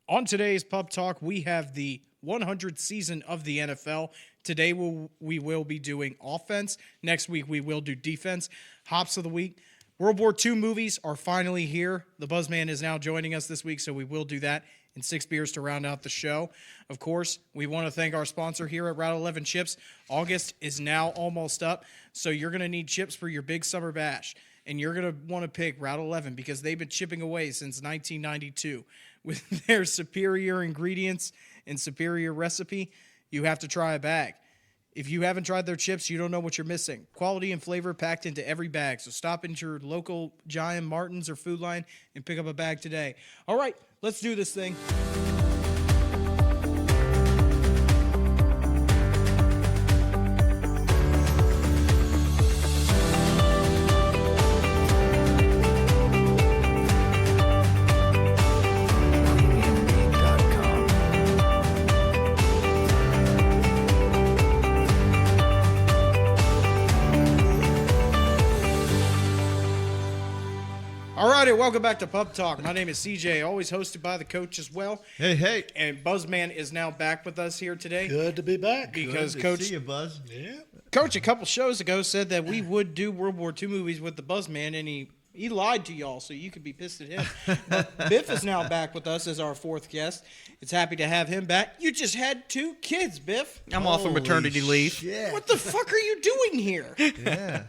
On today's Pub Talk, we have the 100th season of the NFL. Today we will be doing offense. Next week we will do defense. Hops of the week. World War II movies are finally here. The Buzzman is now joining us this week, so we will do that in 6 beers to round out the show. Of course, we want to thank our sponsor here at Route 11 Chips. August is now almost up, so you're going to need chips for your big summer bash. And you're going to want to pick Route 11 because they've been chipping away since 1992. With their superior ingredients and superior recipe, you have to try a bag. If you haven't tried their chips, you don't know what you're missing. Quality and flavor packed into every bag. So stop into your local Giant, Martin's, or Food Line and pick up a bag today. All right, let's do this thing. All right, welcome back to Pub Talk. My name is CJ, always hosted by the coach as well. Hey. And Buzzman is now back with us here today. Good to be back. Because Good to Coach, see you, Buzz. Yeah. Coach, a couple shows ago said that we would do World War II movies with the Buzzman, and he lied to y'all, so you could be pissed at him. But Biff is now back with us as our fourth guest. It's happy to have him back. You just had 2 kids, Biff. I'm off on maternity leave. Yeah. What the fuck are you doing here? Yeah.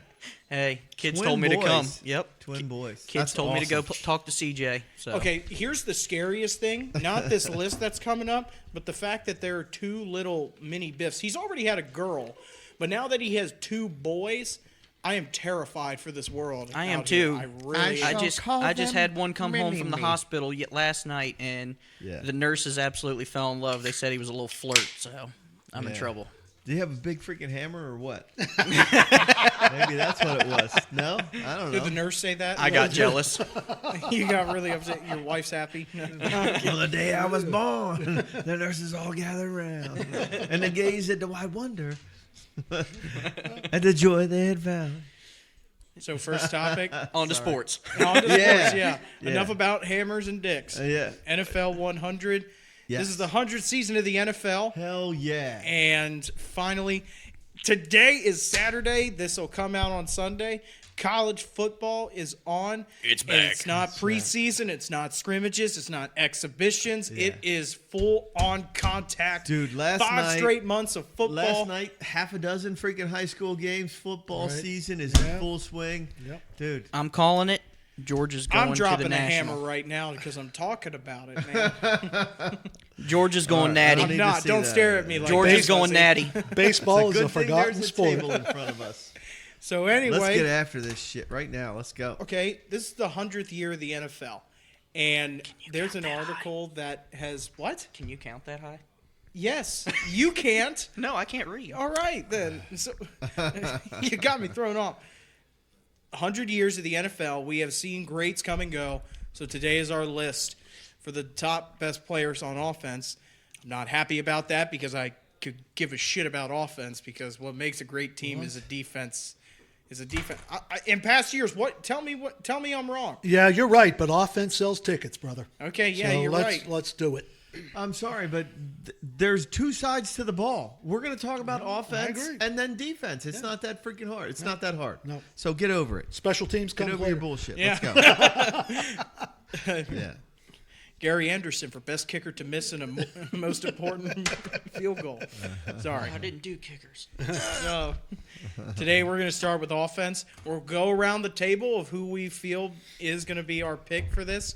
Hey, kids Twin told me boys. to come. Yep. Twin boys. Kids That's told me to go awesome. talk to CJ. So. Okay, here's the scariest thing. Not this list that's coming up, but the fact that there are 2 little mini Biffs. He's already had a girl, but now that he has 2 boys, I am terrified for this world. I am out here. too. I really I am. just had one come home from the hospital last night, and Yeah. the nurses absolutely fell in love. They said he was a little flirt, so I'm in Yeah. trouble. Do you have a big freaking hammer or what? Maybe that's what it was. No? I don't know. Did the nurse say that? I got jealous. You got really upset. Your wife's happy. Well, the day I was born, the nurses all gathered around and they gazed at the wide wonder at the joy they had found. So first topic. On to sports. On to sports, yeah. Yeah. Enough about hammers and dicks. Yeah. NFL 100. Yes. This is the 100th season of the NFL. Hell yeah. And finally, today is Saturday. This will come out on Sunday. College football is on. It's And back. it's not preseason. It's not scrimmages. It's not exhibitions. It is full-on contact. Dude, last 5 night- straight months of football. Last night, half a dozen freaking high school games. Football Right. season is Yeah. in full swing. Yep. Dude. I'm calling it. Georgia's going I'm to the dropping a hammer national. right now because I'm talking about it, man. Georgia's going All right, I natty. don't need to Not. see Don't that. stare at me like Georgia's that. going natty. Baseball is Good a thing forgotten there's a sport. table in front of us. So Let's get anyway, after this shit right now. Let's go. okay, this is the 100th year of the NFL. And there's an article that has what? Can you count that high? Yes, you can't. No, I can't read. All right, then. So, you got me thrown off. 100 years of the NFL. We have seen greats come and go. So today is our list for the top best players on offense. I'm not happy about that because I could give a shit about offense because what makes a great team is a defense. In past years, tell me I'm wrong. Yeah, you're right, but offense sells tickets, brother. Okay, yeah, So you're right. Let's do it. I'm sorry, but there's 2 sides to the ball. We're going to talk about offense agree. and then defense. It's not that freaking hard. It's not that hard. No. So get over it. Special teams Get come over later. your bullshit. Yeah. Let's go. Yeah. Gary Anderson for best kicker to miss in a most important field goal. Sorry. I didn't do kickers. No. Today we're going to start with offense. We'll go around the table of who we feel is going to be our pick for this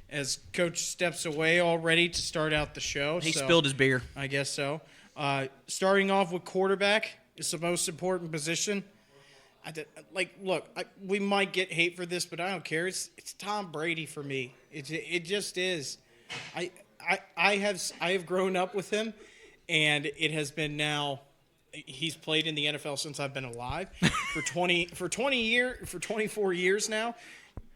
as Coach steps away already to start out the show. He so spilled his beer. I guess so. Starting off with quarterback is the most important position. We might get hate for this, but I don't care. It's Tom Brady for me. It just is. I have grown up with him, and it has been now. He's played in the NFL since I've been alive for 24 years now.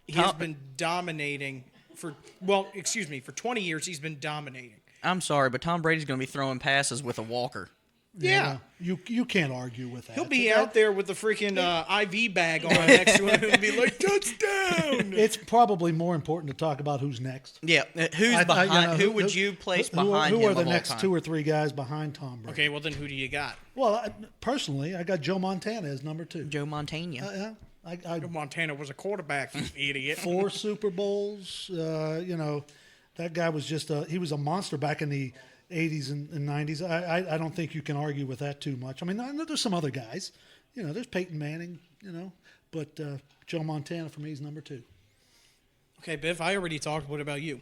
He has been dominating for 20 years he's been dominating. I'm sorry, but Tom Brady's going to be throwing passes with a walker. Yeah. You can't argue with that. He'll be out there with the freaking IV bag on next to him and be like, touchdown! It's probably more important to talk about who's next. Yeah, who's behind? Who would you place behind who him? are the of all next time? 2 or 3 guys behind Tom Brady? Okay, well then who do you got? Well, personally, I got Joe Montana as number 2. Joe Montana. Yeah, I Montana was a quarterback, you idiot. 4 Super Bowls. That guy was he was a monster back in the 80s and 90s. I don't think you can argue with that too much. I mean, I know there's some other guys. There's Peyton Manning, but Joe Montana for me is number 2. Okay, Biff, I already talked. What about you?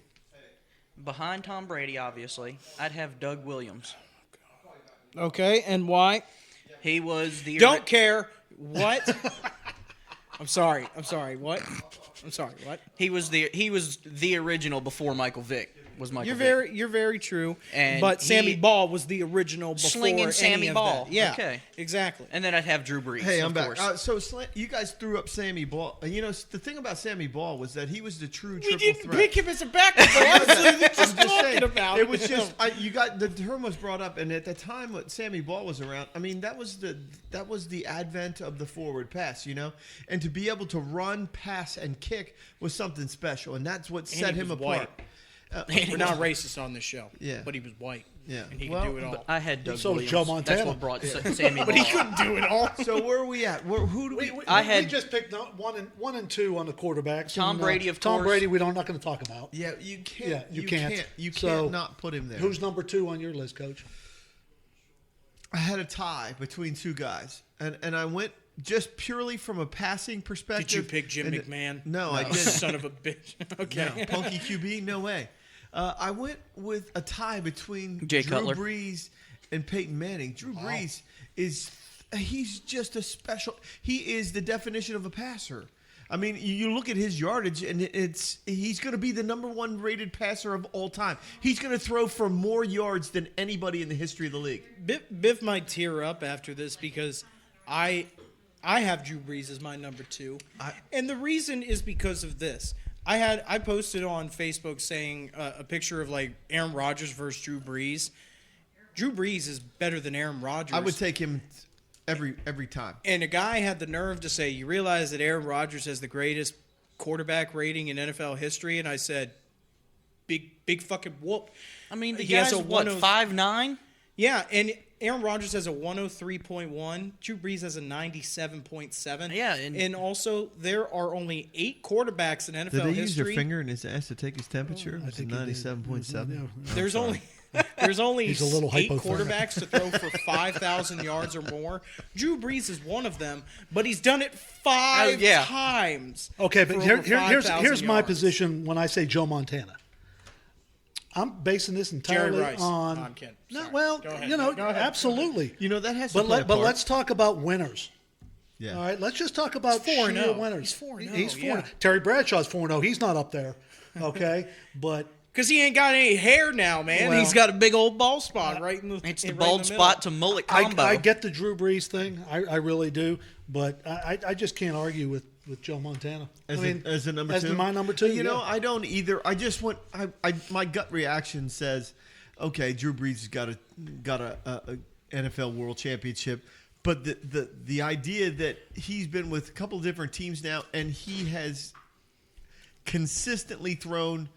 Behind Tom Brady, obviously, I'd have Doug Williams. Okay, and why? He was the Don't care. What? I'm sorry. What? I'm sorry. What? He was the original before Michael Vick was Michael Vick. You're very true. And but Sammy he- Ball was the original before Slinging any Sammy of Ball. that. Yeah. Okay. Exactly. And then I'd have Drew Brees. Hey, I'm of back. course. You guys threw up Sammy Ball. The thing about Sammy Ball was that he was the true We triple didn't threat. pick him as a backup. Though. Honestly, we're just I'm just talking saying, about it was just you got the term was brought up, and at the time when Sammy Ball was around, I mean that was the advent of the forward pass, and to be able to run, pass, and kick was something special, and that's what set he him was apart. white. We're not racist on this show. Yeah. But he was white. Yeah. And he Well, could do it all. But I had Doug So was Williams. Joe Montana. That's what brought Sammy Ball. But he couldn't do it all. So where are we at? Who do we? We just picked 1 and 2 on the quarterbacks. Tom Brady, of Tom course. Brady, we're not going to talk about. Yeah, you can't. Yeah, you can't. You So, can't not put him there. Who's number 2 on your list, Coach? I had a tie between 2 guys, and I went just purely from a passing perspective. Did you pick Jim And McMahon? No, I didn't. Son of a bitch. Okay. No, Punky QB, no way. I went with a tie between Jay Drew Cutler. Brees and Peyton Manning. Drew Brees he's just a special. He is the definition of a passer. I mean, you look at his yardage, and he's going to be the number 1 rated passer of all time. He's going to throw for more yards than anybody in the history of the league. Biff might tear up after this because I have Drew Brees as my number 2. And the reason is because of this. I posted on Facebook saying a picture of like Aaron Rodgers versus Drew Brees. Drew Brees is better than Aaron Rodgers. I would take him every time. And a guy had the nerve to say, "You realize that Aaron Rodgers has the greatest quarterback rating in NFL history?" And I said, "Big fucking whoop." I mean, the He has guy's a what, 103 5'9"? Yeah, and Aaron Rodgers has a 103.1. Drew Brees has a 97.7. Yeah, and also there are only 8 quarterbacks in NFL Did they history. use their finger in his ass to take his temperature? It was think he did. 97.7. There's only He's a little 8 hypothermic. quarterbacks to throw for 5,000 yards or more. Drew Brees is one of them, but he's done it 5 yeah. times. Okay, but for here's over 5,000 my yards. position when I say Joe Montana. I'm basing this entirely Rice. on. I'm kidding. No, Sorry. well, Go ahead. Go ahead. absolutely. That has to But play a part. let's talk about winners. Yeah. All right, let's just talk about He's 4-0. sheer winners. He's 4-0, He's 4-0. yeah. Terry Bradshaw's 4-0. He's not up there. Okay, but Because he ain't got any hair now, man. Well- He's got a big old bald spot right in the It's the right in bald middle. spot to mullet combo. I get the Drew Brees thing. I really do. But I just can't argue with Joe Montana. As a number as 2? my number 2. You know, yeah. I don't either. I just want. My gut reaction says, okay, Drew Brees has got a NFL World Championship, but the idea that he's been with a couple different teams now, and he has consistently thrown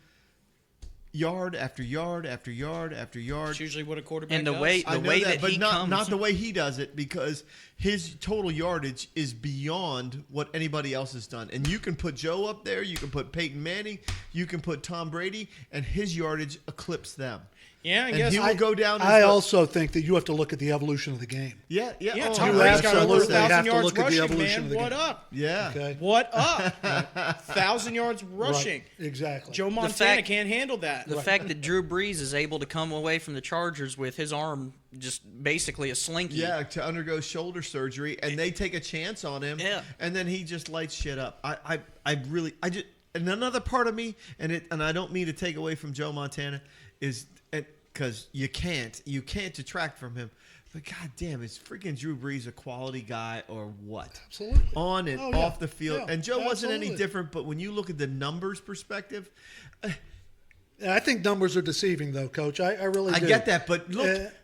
yard after yard after yard after yard. That's usually what a quarterback And the does. way I know way that, that but he not comes, the way he does it, because his total yardage is beyond what anybody else has done. And you can put Joe up there, you can put Peyton Manning, you can put Tom Brady, and his yardage eclipsed them. Yeah, I And guess. he will go down. As I the- also think that you have to look at the evolution of the game. yeah. Yeah, oh, Tom you Brady's got over absolutely have 1,000 to yards look at the rushing, evolution man. of the What game. up? Yeah. Okay. What up? 1,000 yards rushing. Right. Exactly. Joe Montana fact- can't handle that. the fact that Drew Brees is able to come away from the Chargers with his arm just basically a slinky. Yeah, to undergo shoulder surgery, and they take a chance on him. Yeah. And then he just lights shit up. And another part of me, and I don't mean to take away from Joe Montana, is because you can't detract from him. But goddamn, is freaking Drew Brees a quality guy or what? Absolutely. On and Oh, yeah. off the field. Yeah, And Joe wasn't any absolutely. different, but when you look at the numbers perspective, I think numbers are deceiving, though, Coach. I really I do. get that, but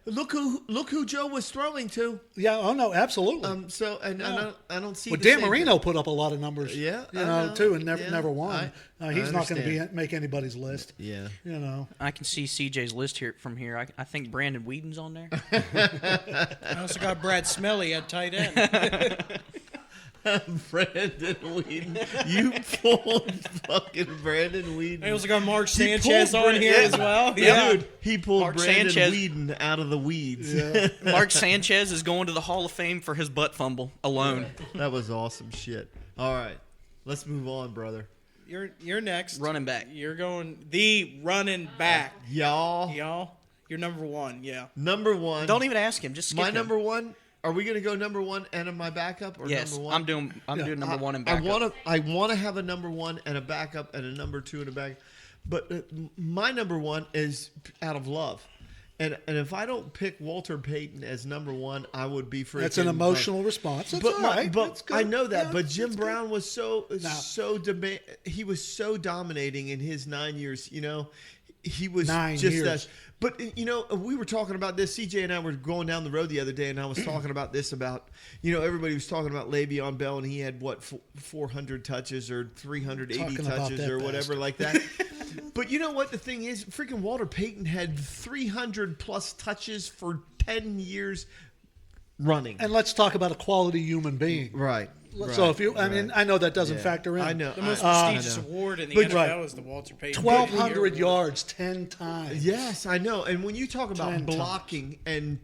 look who Joe was throwing to. Yeah. Oh no, absolutely. I don't see. Well, the Dan same- Marino put up a lot of numbers. Yeah, you I know, know. too, and never Yeah. never won. I He's not going to understand. make anybody's list. Yeah. You know. I can see CJ's list here from here. I think Brandon Whedon's on there. I also got Brad Smelly at tight end. Brandon Whedon. You pulled fucking Brandon Whedon. I also got Mark He Sanchez pulled on here as well. Yeah. Dude, he pulled Mark Brandon Sanchez. Whedon out of the weeds. Mark Sanchez is going to the Hall of Fame for his butt fumble alone. That was awesome shit. All right. Let's move on, brother. You're next. Running back. You're going the running back. Y'all. You're number one. Yeah. Number one. Don't even ask him. Just skip My him. number one. Are we going to go number one and my backup or Yes, number one? I'm doing number one and I backup. want to have a number one and a backup and a number two and a backup. But my number one is out of love. And if I don't pick Walter Payton as number one, I would be freaking. That's an emotional response. That's all right. That's good. I know that. Yeah, but Jim that's Brown was so Now- he was so dominating in his 9 years. You know, he was 9 just years. that. But you know, we were talking about this. CJ and I were going down the road the other day, and I was talking about this about everybody was talking about Le'Veon Bell, and he had 400 touches or 380 Talking about touches that or whatever bastard. like that. But you know what the thing is? Freaking Walter Payton had 300 plus touches for 10 years running. And let's talk about a quality human being. Right. So if you, I mean, I know that doesn't Yeah. factor in. I know. The most I prestigious know. award in the But- NFL right. is the Walter Payton. 1,200 Award. yards 10 times. Yes, I know. And when you talk about 10 times. blocking and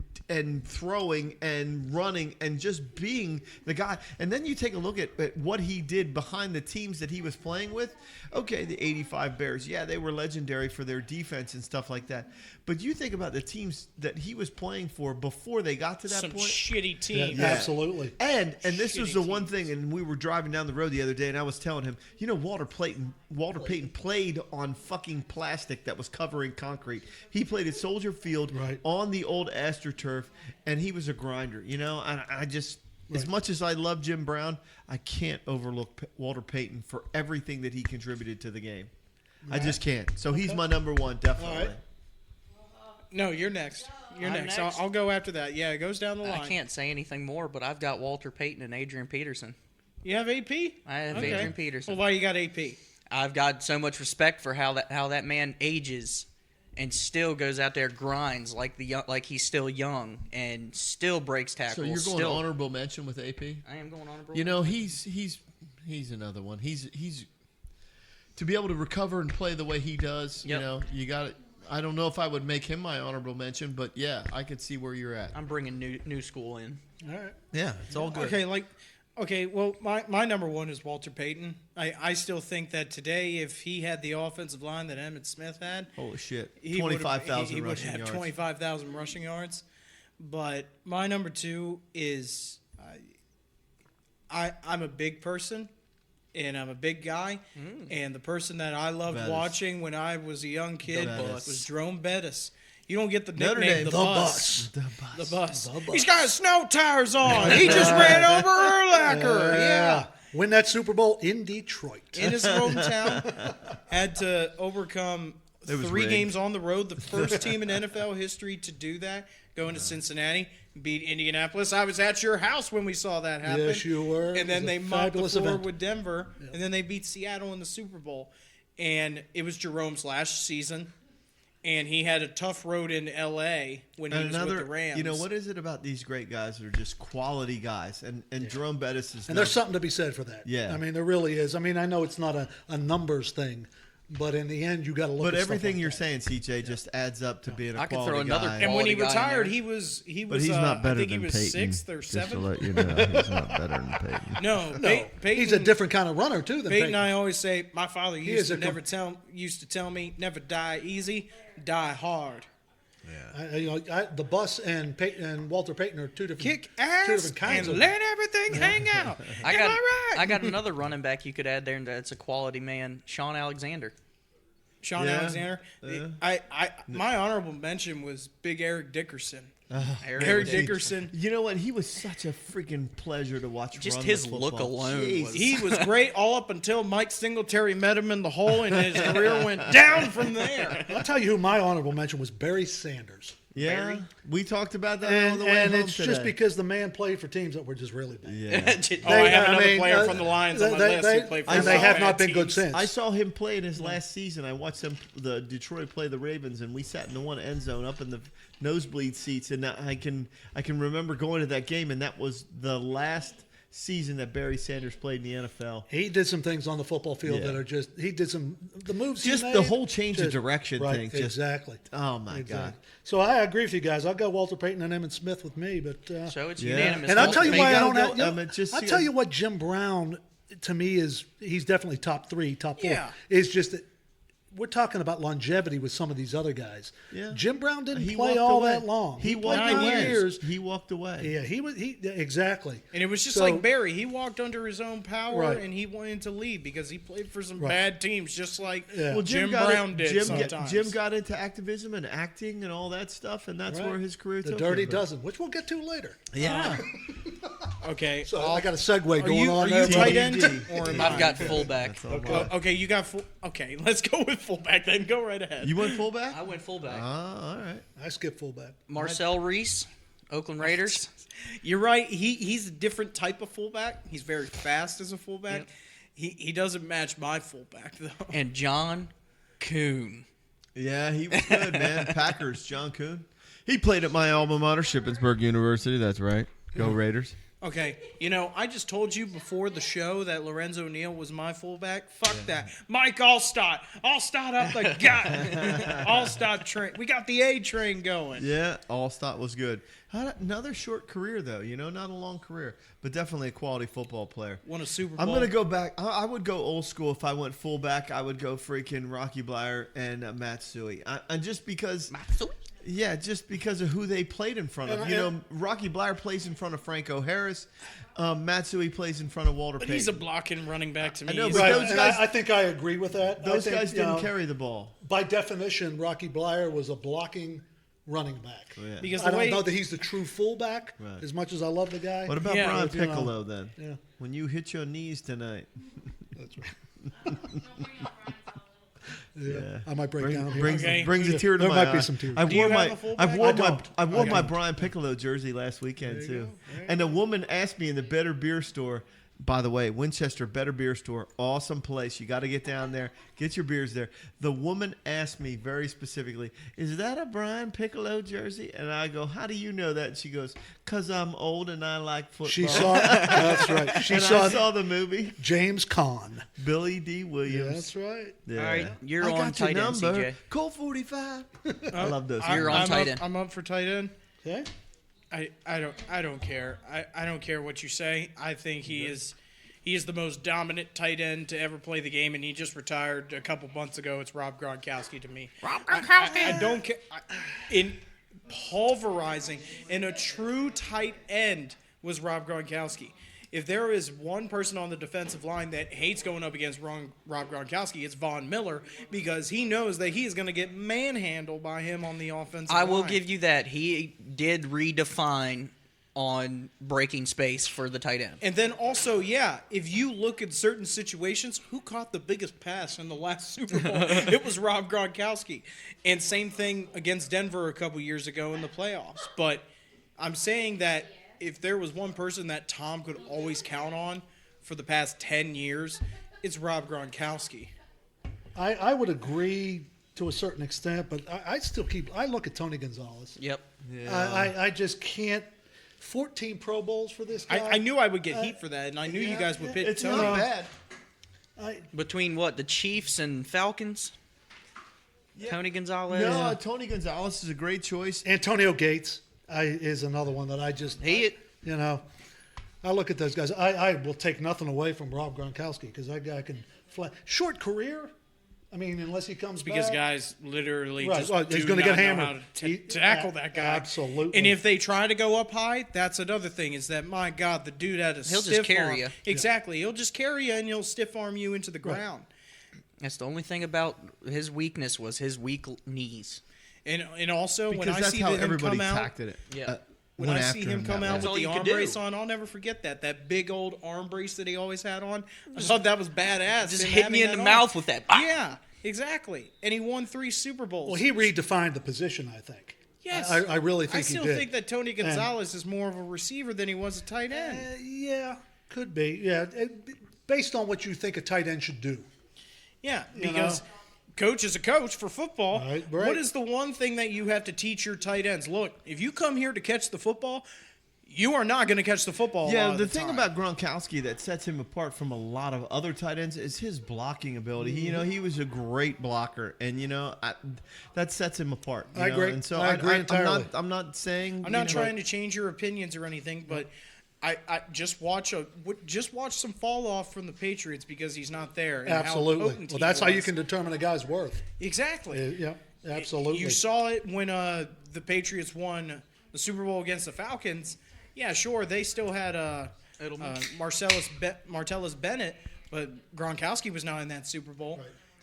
throwing and running and just being the guy, and then you take a look at what he did behind the teams that he was playing with. Okay, the 85 Bears, yeah, they were legendary for their defense and stuff like that. But you think about the teams that he was playing for before they got to that Some point. shitty Yeah, team. absolutely. And this was Shitty the one teams. thing, and we were driving down the road the other day, and I was telling him, Walter Payton played on fucking plastic that was covering concrete. He played at Soldier Field Right. on the old AstroTurf, and he was a grinder. And I just, as much as I love Jim Brown, I can't overlook Walter Payton for everything that he contributed to the game. I just can't. So he's my number one, definitely. All right. No, you're next. You're I'm next. next? I'll go after that. Yeah, it goes down the line. I can't say anything more, but I've got Walter Payton and Adrian Peterson. You have AP? I have Adrian Peterson. Well, why you got AP? I've got so much respect for how that man ages and still goes out there, grinds like he's still young and still breaks tackles. So you're going still, honorable mention with AP? I am going honorable. He's another one. He's to be able to recover and play the way he does. Yep. You got it. I don't know if I would make him my honorable mention, but yeah, I could see where you're at. I'm bringing new school in. All right. Yeah, it's all good. Okay, well, my number one is Walter Payton. I still think that today, if he had the offensive line that Emmitt Smith had, Holy shit, he would have- 25,000 he would rushing have yards. 25,000 rushing yards. But my number two is I'm a big person, and I'm a big guy, and the person that I loved Bettis. watching when I was a young kid Bettis. was Jerome Bettis. You don't get the Notre nickname Dame, the the bus. The bus. The bus. The bus. He's got snow tires on. He just ran over Urlacher. Yeah. Win that Super Bowl in Detroit. In his hometown, had to overcome It was 3 rigged. games on the road. The first team in NFL history to do that, going to Cincinnati, beat Indianapolis. I was at your house when we saw that happen. Yes, you were. It And then was they a mopped the fabulous floor event. with Denver, and then they beat Seattle in the Super Bowl. And it was Jerome's last season, and he had a tough road in L.A. when he And was with the Rams. what is it about these great guys that are just quality guys? And Jerome Bettis is. And there's something to be said for that. Yeah. I mean, there really is. I mean, I know it's not a numbers thing, but in the end, you got to look But at stuff everything like you're that. saying, CJ, just adds up to being a I could quality throw another guy. And when he quality guy in retired, there. he was But he's not better I think than he was Peyton. 6th or Just to 7th. let you know, he's not better than Peyton. No, No, Peyton, he's a different kind of runner too than Peyton Peyton. and I always say, my father used is to used to tell me, never die easy, die hard. The bus and Peyton and Walter Payton are two different Kick two ass different kinds and of. let everything hang out. I Am got I right? another running back you could add there, and that's a quality man, Sean Alexander. Sean Yeah. Alexander. My honorable mention was Big Eric Dickerson. Eric Eric was- Dickerson. You know what? He was such a freaking pleasure to watch. Just run his the look football. alone Jeez. was- He was great all up until Mike Singletary met him in the hole, and his career went down from there. I'll tell you who my honorable mention was, Barry Sanders. Yeah, we talked about that on And, the way and home it's today. just because the man played for teams that were just really bad. Yeah. Oh, I have I another mean, player from the Lions on my list who played for and some they have bad not been good teams. since. I saw him play in his last season. I watched the Detroit play the Ravens, and we sat in the one end zone up in the nosebleed seats. And I can remember going to that game, and that was the last season that Barry Sanders played in the NFL. He did some things on the football field Yeah. that are just. He did the moves. Just he the made, whole change of just- direction right, thing, just- Exactly. Oh my Exactly. God! So I agree with you guys. I'll go Walter Payton and Emmett Smith with me, but So it's Yeah. unanimous. and I'll tell you They why I gotta don't. go Have, you know, Emmett, just I'll see tell it. you what Jim Brown to me he's definitely top 3, top 4. Yeah. It's just that we're talking about longevity with some of these other guys. Yeah. Jim Brown didn't He play walked all away. that long. He played walked 9 away. years. He walked away. Yeah, he exactly. And it was just So- like Barry. He walked under his own power, Right. and he wanted to leave because he played for some Right. bad teams, just like Yeah. Well, Jim got Brown it- did sometimes. Jim got into activism and acting and all that stuff, and that's Right. where his career The took Dirty him. Dozen, which we'll get to later. Yeah. Okay, So I got a segue are going you, on are there. you tight buddy. end or am I? I've got fullback. Okay, you got full. Okay, let's go with fullback then. Go right ahead. You went fullback? I went fullback. All right. I skip fullback. Marcel Reese, Oakland Raiders. You're right. He's a different type of fullback. He's very fast as a fullback. Yep. He doesn't match my fullback though. And John Kuhn. Yeah, he was good, man. Packers, John Kuhn. He played at my alma mater, Shippensburg University. That's right. Go Raiders. Okay, I just told you before the show that Lorenzo Neal was my fullback. Fuck that. Mike Allstott. Allstott up the gut. Allstott train. We got the A train going. Yeah, Allstott was good. Had another short career, though. Not a long career, but definitely a quality football player. Won a Super Bowl. I'm going to go back. I would go old school if I went fullback. I would go freaking Rocky Blyer and Matt Suey. And just because... Yeah, just because of who they played in front of. Rocky Blyer plays in front of Franco Harris. Matsui plays in front of Walter But Payton. he's a blocking running back to me. I know, He's but Right, those and guys- I think I agree with that. Those I think, guys didn't carry the ball. By definition, Rocky Blyer was a blocking running back. Yeah. because I the way don't know that he's the true fullback. Right. As much as I love the guy, What about Yeah, Brian but, you know, Piccolo then? yeah. When you hit your knees tonight. That's right. Yeah, I might break down here. Brings, Okay. brings a tear to There my might be eye. some tears. I Do you wore have my a fullback? I wore I my don't. I wore Okay. my Brian Piccolo jersey last weekend too. And a woman asked me in the Better Beer Store. By the way, Winchester Better Beer Store, awesome place. You got to get down there, get your beers there. The woman asked me very specifically, "Is that a Brian Piccolo jersey?" And I go, "How do you know that?" And she goes, "'Cause I'm old and I like football." She saw. That's right. She and saw, I saw the movie James Caan. Billy D. Yeah, Williams. that's right. Yeah. All right, you're I on got your tight end, number. CJ. Colt 45. I love those. You're on I'm tight up, end. I'm up for tight end. Okay. I don't care. I don't care what you say. I think he is the most dominant tight end to ever play the game, and he just retired a couple months ago. It's Rob Gronkowski to me. Rob Gronkowski. I don't care. In pulverizing, and a true tight end was Rob Gronkowski. If there is one person on the defensive line that hates going up against Rob Gronkowski, it's Von Miller, because he knows that he is going to get manhandled by him on the offensive line. I will give you that. He did redefine on breaking space for the tight end. And then also, if you look at certain situations, who caught the biggest pass in the last Super Bowl? It was Rob Gronkowski. And same thing against Denver a couple years ago in the playoffs. But I'm saying that if there was one person that Tom could always count on for the past 10 years, it's Rob Gronkowski. I would agree to a certain extent, but I look at Tony Gonzalez. Yep. I just can't. 14 Pro Bowls for this guy. I knew I would get heat for that, and I knew you guys would pick It's Tony. not bad. Between the Chiefs and Falcons? Tony Gonzalez? No, Tony Gonzalez is a great choice. Antonio Gates is another one that I just. I look at those guys. I will take nothing away from Rob Gronkowski because that guy can fly. Short career. I mean, unless he comes Because back. guys literally Right, just well, he's do gonna not get know hammered. how to tackle that guy. Absolutely. And if they try to go up high, that's another thing. Is that, my God, the dude had a He'll just stiff carry arm. you. Exactly. He'll just carry you and he'll stiff arm you into the ground. That's the only thing about his weakness was his weak knees. And also when Because I that's see how him everybody come out, tackled it. Yeah. when went I see after him come that out way. with all the you arm could do. brace on, I'll never forget that big old arm brace that he always had on. I thought that was badass. Just him hitting you in having the that on. mouth with that. Yeah, exactly. And he won 3 Super Bowls. Well, he redefined the position, I think. Yes. I really think I still he did. think that Tony Gonzalez is more of a receiver than he was a tight end. Yeah, could be. Yeah, based on what you think a tight end should do. Yeah, You because know? coach is a coach for football. Right. What is the one thing that you have to teach your tight ends? Look, if you come here to catch the football, you are not going to catch the football. a Yeah, lot of the the thing time. about Gronkowski that sets him apart from a lot of other tight ends is his blocking ability. He was a great blocker, and that sets him apart. I agree. And so I agree entirely. I'm not saying I'm not trying to change your opinions or anything, but I just watch some fall off from the Patriots because he's not there. And how Absolutely. potent Well, he that's how you was. can determine a guy's worth. Exactly. Yeah, absolutely. You saw it when the Patriots won the Super Bowl against the Falcons. Yeah, sure, they still had Martellus Bennett, but Gronkowski was not in that Super Bowl,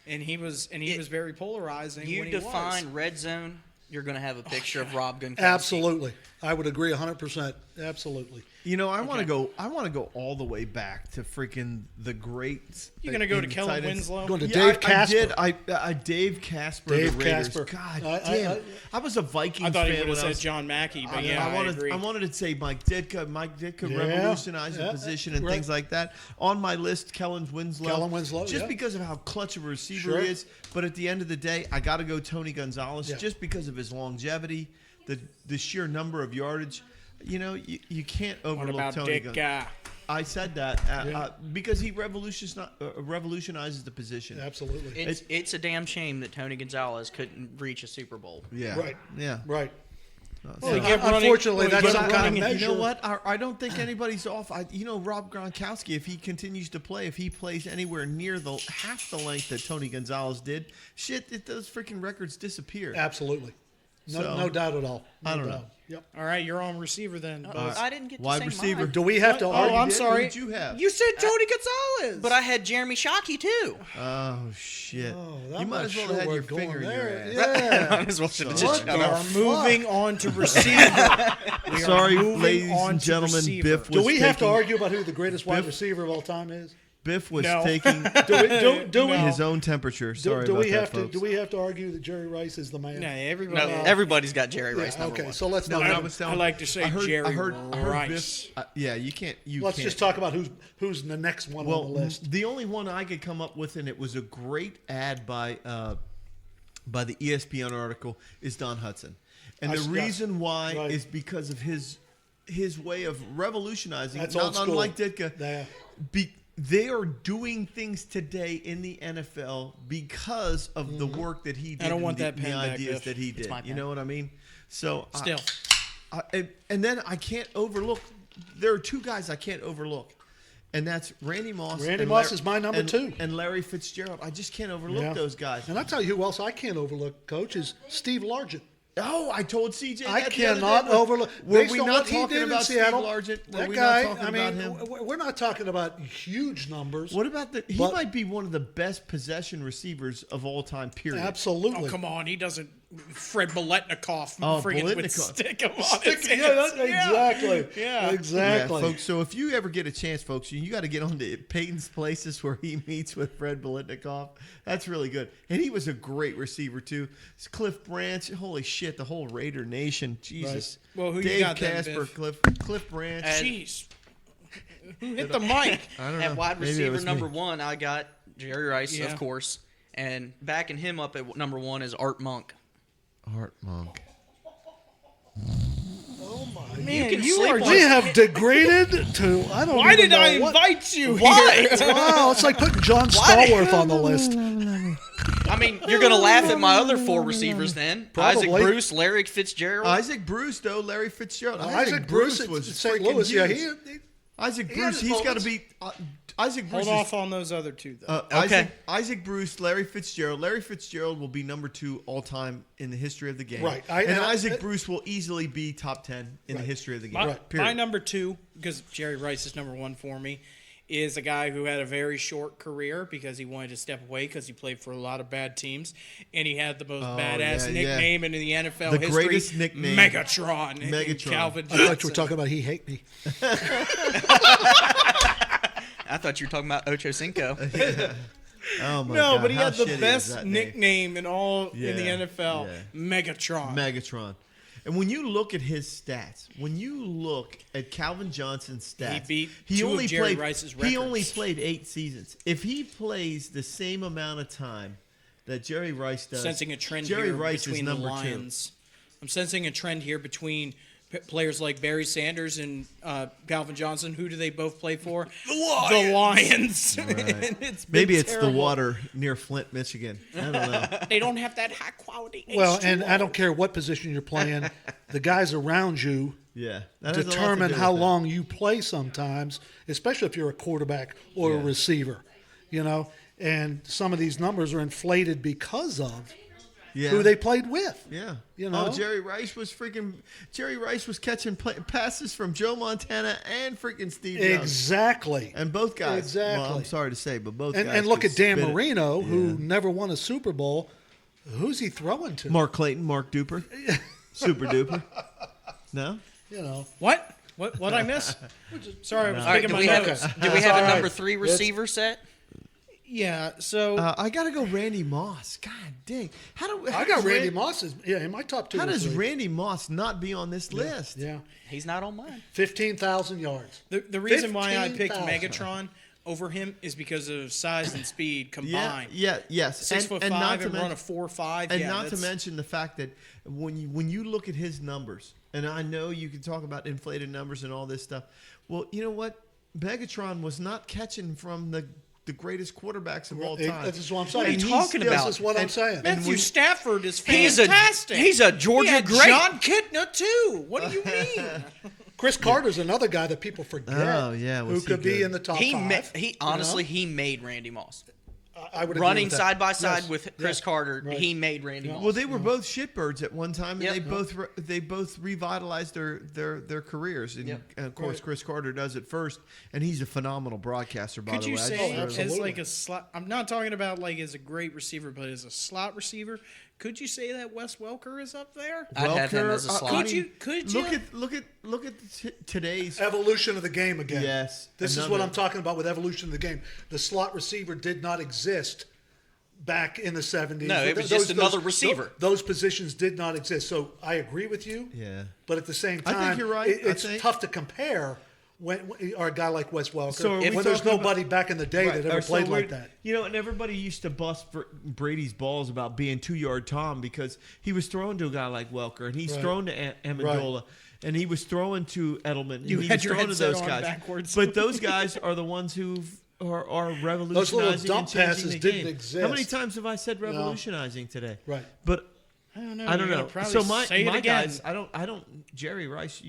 and he was very polarizing. You when he define was. red zone, you're going to have a picture of Rob Gronkowski. Absolutely. I would agree 100%. Absolutely. I want to go. I want to go all the way back to freaking the greats. You gonna go to in Kellen tight ends. Winslow? Going to Yeah, Dave Casper. I did. Dave Casper. Dave the Raiders. Casper. God I- damn. I was a Vikings I thought he fan would when have I said was. John Mackey, but yeah, I agree. I wanted to say Mike Ditka. Mike Ditka Yeah, revolutionized the yeah, position and right. things like that. On my list, Kellen Winslow. Kellen Winslow, Just yeah. because of how clutch of a receiver Sure. he is. But at the end of the day, I got to go Tony Gonzalez Yeah. just because of his longevity, the sheer number of yardage. You can't What overlook about Tony Dick? Gonzalez. I said that Yeah. because he revolutionizes the position. Absolutely. It's a damn shame that Tony Gonzalez couldn't reach a Super Bowl. Yeah. Right. Yeah. Right. Well, he kept running- Unfortunately, well, he that's kept some kind of running- measure. You know what? I don't think anybody's off. Rob Gronkowski, if he continues to play, if he plays anywhere near half the length that Tony Gonzalez did, those freaking records disappear. Absolutely. No, So, no doubt at all. No I don't doubt. know. Yep. All right, you're on receiver then. Buzz. I didn't get to Wide say receiver. mine. Do we have to Oh, argue? I'm did? sorry. Who'd you have? You said Tony Gonzalez. But I had Jeremy Shockey too. Oh shit! Oh, you I'm might not as well sure have had we're your going finger in there. your ass. Yeah. Might as well should have What just shut the up. We are moving on to receiver. We are Sorry, moving ladies on and to gentlemen. receiver. Biff Do was we have to taking- argue about who the greatest wide Biff- receiver of all time is? Biff was No. taking Do we? his own temperature. Sorry do about we that, have to? folks. Do we have to argue that Jerry Rice is the man? No, No, everybody. everybody's got Jerry Rice number Okay, one. so let's No, not. I was telling. I like to say I heard, Jerry I heard Rice. Biff. Yeah, you can't. Let's just talk about who's the next one Well, on the list. the only one I could come up with, and it was a great ad by the ESPN article, is Don Hudson, and the Yes. reason why Right. is because of his way of revolutionizing. That's not old school. unlike Ditka. Yeah. They are doing things today in the NFL because of the work that he did. I don't want and that the pen back, ideas Biff. that he did. my You pen. know what I mean? So Still, and then I can't overlook. There are two guys I can't overlook, and that's Randy Moss. Randy and Moss is my number and- two. and Larry Fitzgerald. I just can't overlook Yeah. those guys. And I tell you who else I can't overlook, Coach, is Steve Largent. Oh, I told CJ. I that the other cannot day. overlook. Were based we on not what he talking did in about Seattle, Steve Largent? Were that we guy. not talking I mean, about him? we're not talking about huge numbers. What about he But- might be one of the best possession receivers of all time. Period. Absolutely. oh come on, he doesn't. Fred Biletnikoff, Oh, friggin' would Biletnikoff. stick him on Stick- his yeah, hands. exactly. Yeah. Exactly. Yeah, folks. So if you ever get a chance, folks, you got to get on to Peyton's Places where he meets with Fred Biletnikoff. That's really good, and he was a great receiver too. It's Cliff Branch, holy shit, the whole Raider Nation, Jesus. Well, who you Dave got then, Casper, Biff? Cliff Branch. Jeez, who hit the mic? I don't know. At wide Maybe it receiver was number me. one, I got Jerry Rice, Yeah. of course. And backing him up at number one is Art Monk. Art Monk. Man, can you sleep are on We just. have degraded to. I don't. Why even did I know what- invite you Why? here? Wow, it's like putting John Why did- Stallworth on the list. I mean, you're going to laugh at my other four receivers then. Isaac Probably. Bruce, Larry Fitzgerald. Isaac Bruce, though, Larry Fitzgerald. Isaac Bruce at was St. freaking Louis. Yeah, huge. Isaac he had Bruce, his he's got to moments. be. Isaac Bruce Hold is off on those other two, though. Okay. Isaac Bruce, Larry Fitzgerald. Larry Fitzgerald will be number 2 all time in the history of the game. Right. And Isaac Bruce will easily be top 10 in the Right. history of the game. My, Right. Period. my number two, because Jerry Rice is number one for me, is a guy who had a very short career because he wanted to step away because he played for a lot of bad teams, and he had the most badass nickname in the NFL The history. greatest nickname. Megatron. Megatron. Calvin I Johnson. thought you were talking about he hate me. I thought you were talking about Ocho Cinco. Oh my No, God, but he how had the shitty is best that name? nickname in all in the Yeah, NFL. yeah. Megatron. Megatron. And when you look at his stats, when you look at Calvin Johnson's stats, He beat two of Jerry Rice's He only records. played 8 seasons. If he plays the same amount of time that Jerry Rice does, Sensing a trend Jerry here Rice between is the number Lions. I'm sensing a trend here between players like Barry Sanders and Calvin Johnson. Who do they both play for? The Lions. Right. And it's been Maybe it's terrible. the water near Flint, Michigan. I don't know. They don't have that high quality. Well, H2O. and I don't care what position you're playing, the guys around you Yeah, that has a lot to determine do how with it. long you play sometimes, especially if you're a quarterback or a Yeah. receiver, and some of these numbers are inflated because of Yeah. who they played with. Yeah. You know? Jerry Rice was catching passes from Joe Montana and freaking Steve Young. Exactly. And both guys. Exactly. Well, I'm sorry to say, but both And, guys. and look could at Dan spit it. Marino, who Yeah. never won a Super Bowl. Who's he throwing to? Mark Clayton, Mark Duper. Super duper. No? What? What I miss? Sorry, I was All right, thinking do we my have notes. do we have All a right. number 3 receiver set? Yeah. So I got to go Randy Moss. God dang. How I got does Randy Moss in my top 2. How or does 3. Randy Moss not be on this list? Yeah, He's not on mine. 15,000 yards. the reason why I picked 15,000. Megatron over him is because of size and speed Yeah, combined. yes. 6'5" and not to and run a mention, 4.5. and yeah, not to that's- mention the fact that when you look at his numbers, and I know you can talk about inflated numbers and all this stuff. Well, you know what? Megatron was not catching from the greatest quarterbacks of all time. This is what I'm saying. What are you And he's talking still- about? This is what I'm saying. Matthew Stafford is He's fantastic. he's a Georgia He had great. John Kitna too. What do you mean? Chris Carter's another guy that people forget. Oh, yeah, who was he could be good? in the top He 5. he honestly he made Randy Moss. I would agree Running with that. side by side Yes, with Chris yes, Carter, right. he made Randy Moss. Well, they were both shitbirds at one time, and Yep. they both revitalized their careers. And, Yep. and of course, Chris Carter does it first, and he's a phenomenal broadcaster. By Could the you way, I say just- as absolutely. like a slot? I'm not talking about like as a great receiver, but as a slot receiver. Could you say that Wes Welker is up there? I'd have him Welker, as a slot. Could you? Could you? look at today's Evolution of the game again. Yes, This is another- what I'm talking about with evolution of the game. The slot receiver did not exist back in the 70s. No, it was just another receiver. Those positions did not exist. So I agree with you. Yeah. But at the same I think time, you're right. I it's think- tough to compare or a guy like Wes Welker So are we when there's talking nobody back in the day Right, that ever so played we're- like that. You know, and everybody used to bust Brady's balls about being 2-yard Tom because he was throwing to a guy like Welker, and he's Right. thrown to Amendola, and he was throwing to Edelman, and You he had was your throwing to headset those on guys. backwards. But those guys are the ones who are revolutionizing Those little and dump changing passes the didn't game. exist. How many times have I said revolutionizing today? Right. But I don't know. I don't You're gonna know. probably So my say it again. guys, I don't. Jerry Rice,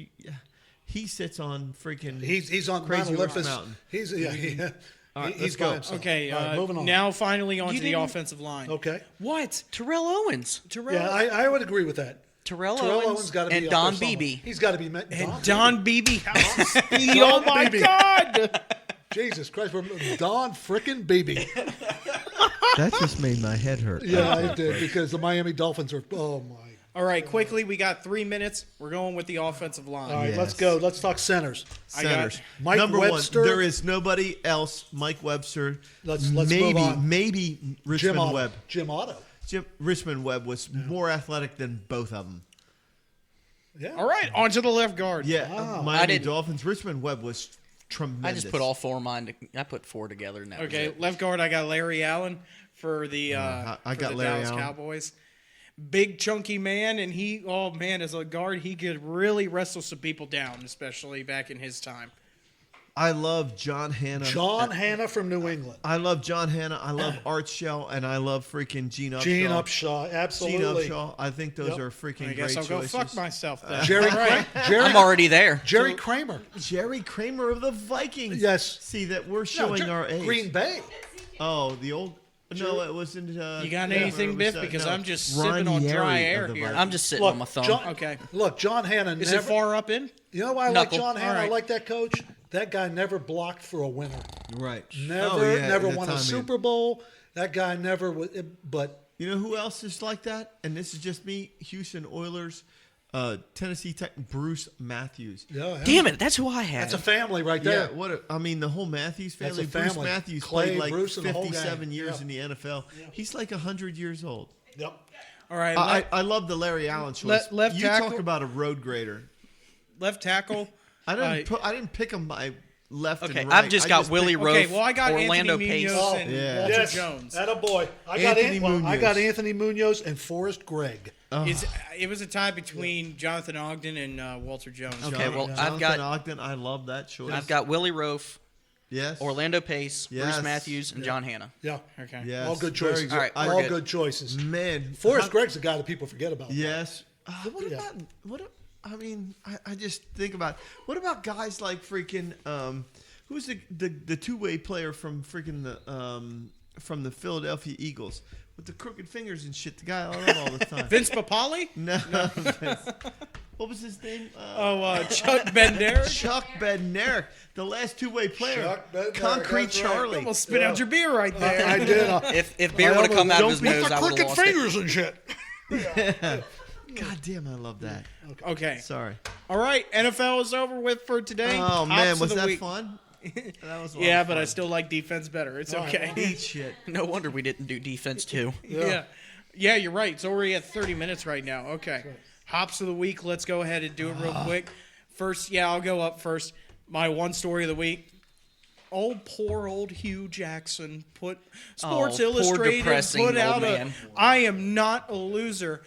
he sits on freaking. He's on Crazy Mount Horse Olympus. Mountain. He's All right, he's let's go. by himself. Okay, All right, moving on. now finally onto You the didn't- offensive line. Okay. What? Terrell Owens. Terrell Yeah, I would agree with that. Terrell Owens Owens got to be and up Don there somewhere. Beebe. He's got to be met. and Don Beebe. Speed. Don Oh my Beebe. God. Jesus Christ, we're Don frickin' Beebe. That just made my head hurt. Yeah, I did because the Miami Dolphins are. Oh my! All right, quickly. We got 3 minutes. We're going with the offensive line. All right, Yes. let's go. Let's talk centers. I got Centers. Mike Number Webster. one, there is nobody else. Mike Webster. Let's maybe move on. maybe Jim Richmond Otto. Webb. Jim Otto. Richmond Webb was more athletic than both of them. Yeah. All right, on to the left guard. Yeah, Wow. Miami didn't- Dolphins. Richmond Webb was I tremendous. just put all four of mine. I put 4 together. And that was Okay, it. left guard. I got Larry Allen for the I for got the Larry Dallas Allen. Cowboys. Big chunky man, and as a guard, he could really wrestle some people down, especially back in his time. I love John Hanna. John Hanna from New England. I love John Hanna. I love Art Shell, and I love freaking Gene Upshaw. Gene Upshaw. Gene Absolutely. Upshaw. I think those Yep. are freaking I guess great I'll choices. go fuck myself then. Jerry, All right. Jerry, I'm already there. Jerry Kramer. Jerry Kramer of the Vikings. Yes. See that we're No, showing our age. Green Bay. Oh, the old. No, it wasn't. You got yeah, anything, it was, Biff? Because no. I'm just Ron sipping on dry Yeri air of the here. Vikings. I'm just sitting on my thumb. John, Okay. Look, John Hanna. Is never, it far up in? You know why I Knuckle. like John Hanna? All right. I like that coach That guy never blocked for a winner. Right. Never the won a timing. Super Bowl. That guy never was. But You know who else is like that? And this is just me. Houston Oilers, Tennessee Titan, Bruce Matthews. yeah, Damn it, that's who I had. that's a family right there. Yeah, I mean, the whole Matthews That's family. a Bruce family. Matthews Clay, played like Bruce, and the whole 57 gang. years Yeah. in the NFL. He's like 100 years old. Yep. All right, I love the Larry Allen choice. left you tackle- talk about a road grader. left tackle. I didn't pick him by left Okay, and right. I've just got Willie picked- Roaf, Okay, well, I got Orlando Anthony Pace. Munoz Oh, and yeah. Walter Yes, Jones. that a boy. I Anthony got Munoz. Anthony Munoz and Forrest Gregg. It was a tie between Jonathan Ogden and Walter Jones. Okay, well, Jonathan I've got Ogden. I love that choice. I've got Willie Roaf, yes, Orlando Pace, Yes. Bruce Matthews, and John Hanna. Yeah. Okay. Yes, All good very choices. All right, we're All good. good choices. Man, Forrest Gregg's the guy that people forget about. Yes. What Yeah. about I mean, I just think about what about guys like freaking who's the two-way player from freaking from the Philadelphia Eagles with the crooked fingers and shit. The guy I love all the time. Vince Papali? No. What was his name? Chuck Bednarik? Chuck Bednarik, the last two-way player. Chuck Bednarik, Concrete that's right. Charlie. Almost spit out your beer right there. I did. If beer would have come out of his With nose, the I would have crooked lost it. fingers and shit. God damn, I love that. Okay. Sorry. All right. NFL is over with for today. Oh Hops man, of was the that week. fun? That was a lot Yeah, of but I fun. still like defense better. It's okay. Eat shit. No wonder we didn't do defense too. Yeah. Yeah, you're right. It's already at 30 minutes right now. Okay. Hops of the week. Let's go ahead and do it real quick. First, I'll go up first. My one story of the week. Poor old Hugh Jackson put Sports poor Illustrated depressing put out old a man. I am not a loser.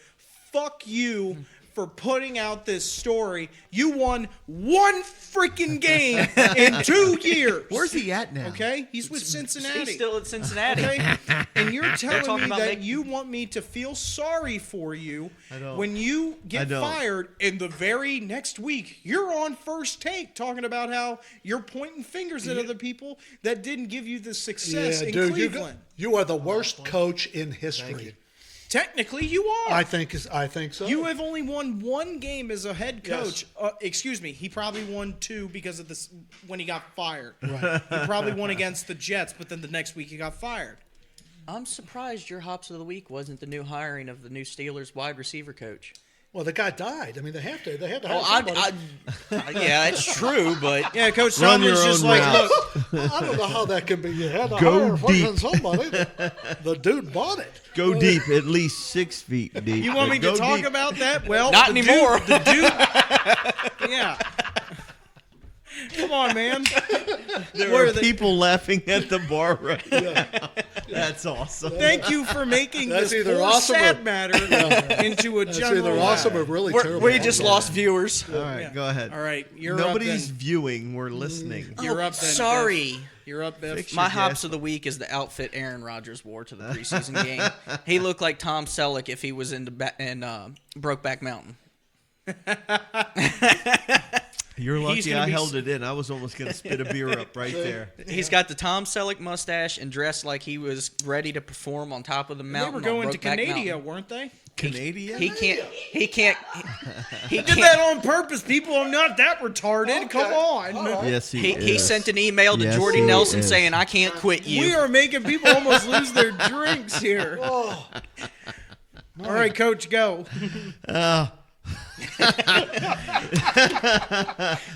Fuck you for putting out this story. You won one freaking game in 2 years. Where's he at now? Okay? He's with Cincinnati. He's still at Cincinnati. Okay? And you're telling talking me about that making- you want me to feel sorry for you I don't. when you I get don't. fired in the very next week. You're on First Take talking about how you're pointing fingers at other people that didn't give you the success in dude, Cleveland. you are the worst coach in history. Technically, you are. I think so. You have only won one game as a head coach. Excuse me. He probably won two because of this when he got fired. Right. He probably won against the Jets, but then the next week he got fired. I'm surprised your Hops of the Week wasn't the new hiring of the new Steelers wide receiver coach. Well, the guy died. I mean, they had to hire Well, somebody. yeah, that's true, but Yeah, Coach Run Tomlin's your just own like, route. look, I don't know how that can be. You had to Go hire fucking deep. somebody. The dude bought it. Go deep, at least 6 feet deep. you want me to Go talk deep. about that? Well, Not the anymore. Dude, yeah. Come on, man. There Where are are the- people laughing at the bar right now. That's awesome. Thank you for making That's this either poor awesome or- sad matter into a It's general. either awesome or really terrible. we just lost viewers. All right, Yeah. go ahead. All right, you're Nobody's up. viewing. We're listening. Then. You're up. Then, Sorry. Biff. You're up, Biff. Fix My your Hops gas. of the Week is the outfit Aaron Rodgers wore to the preseason game. He looked like Tom Selleck if he was in Brokeback Mountain. You're He's lucky gonna I be held it in. I was almost going to spit a beer up right there. He's got the Tom Selleck mustache and dressed like he was ready to perform on top of the They mountain. were going on to Brokeback Canada, Mountain. weren't they? Canadian? He can't. He Did can't. that on purpose. People are not that retarded. Come on. Yes, He sent an email to Yes, Jordy he Nelson is. saying, "I can't quit you." We are making people almost lose their drinks here. Oh, All right, Coach, go.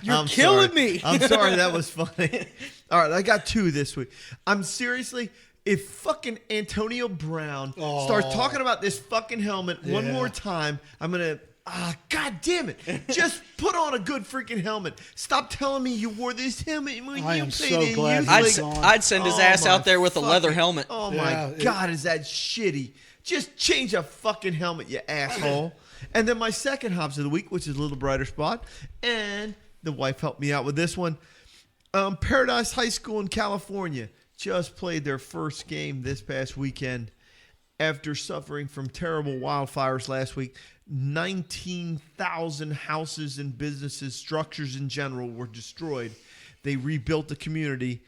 You're I'm killing sorry. me. I'm sorry, that was funny. All right, I got 2 this week. I'm seriously, if fucking Antonio Brown starts talking about this fucking helmet one Yeah. more time, I'm going to, God damn it. Just put on a good freaking helmet. Stop telling me you wore this helmet when I you am played so in glad youth he's I'd, league. s- gone. I'd send his ass my out there with a leather fucking- helmet. Oh Yeah, my it- God, is that shitty? Just change a fucking helmet, you asshole. And then my second Hops of the Week, which is a little brighter spot, and the wife helped me out with this one. Paradise High School in California just played their first game this past weekend after suffering from terrible wildfires last week. 19,000 houses and businesses, structures in general, were destroyed. They rebuilt the community,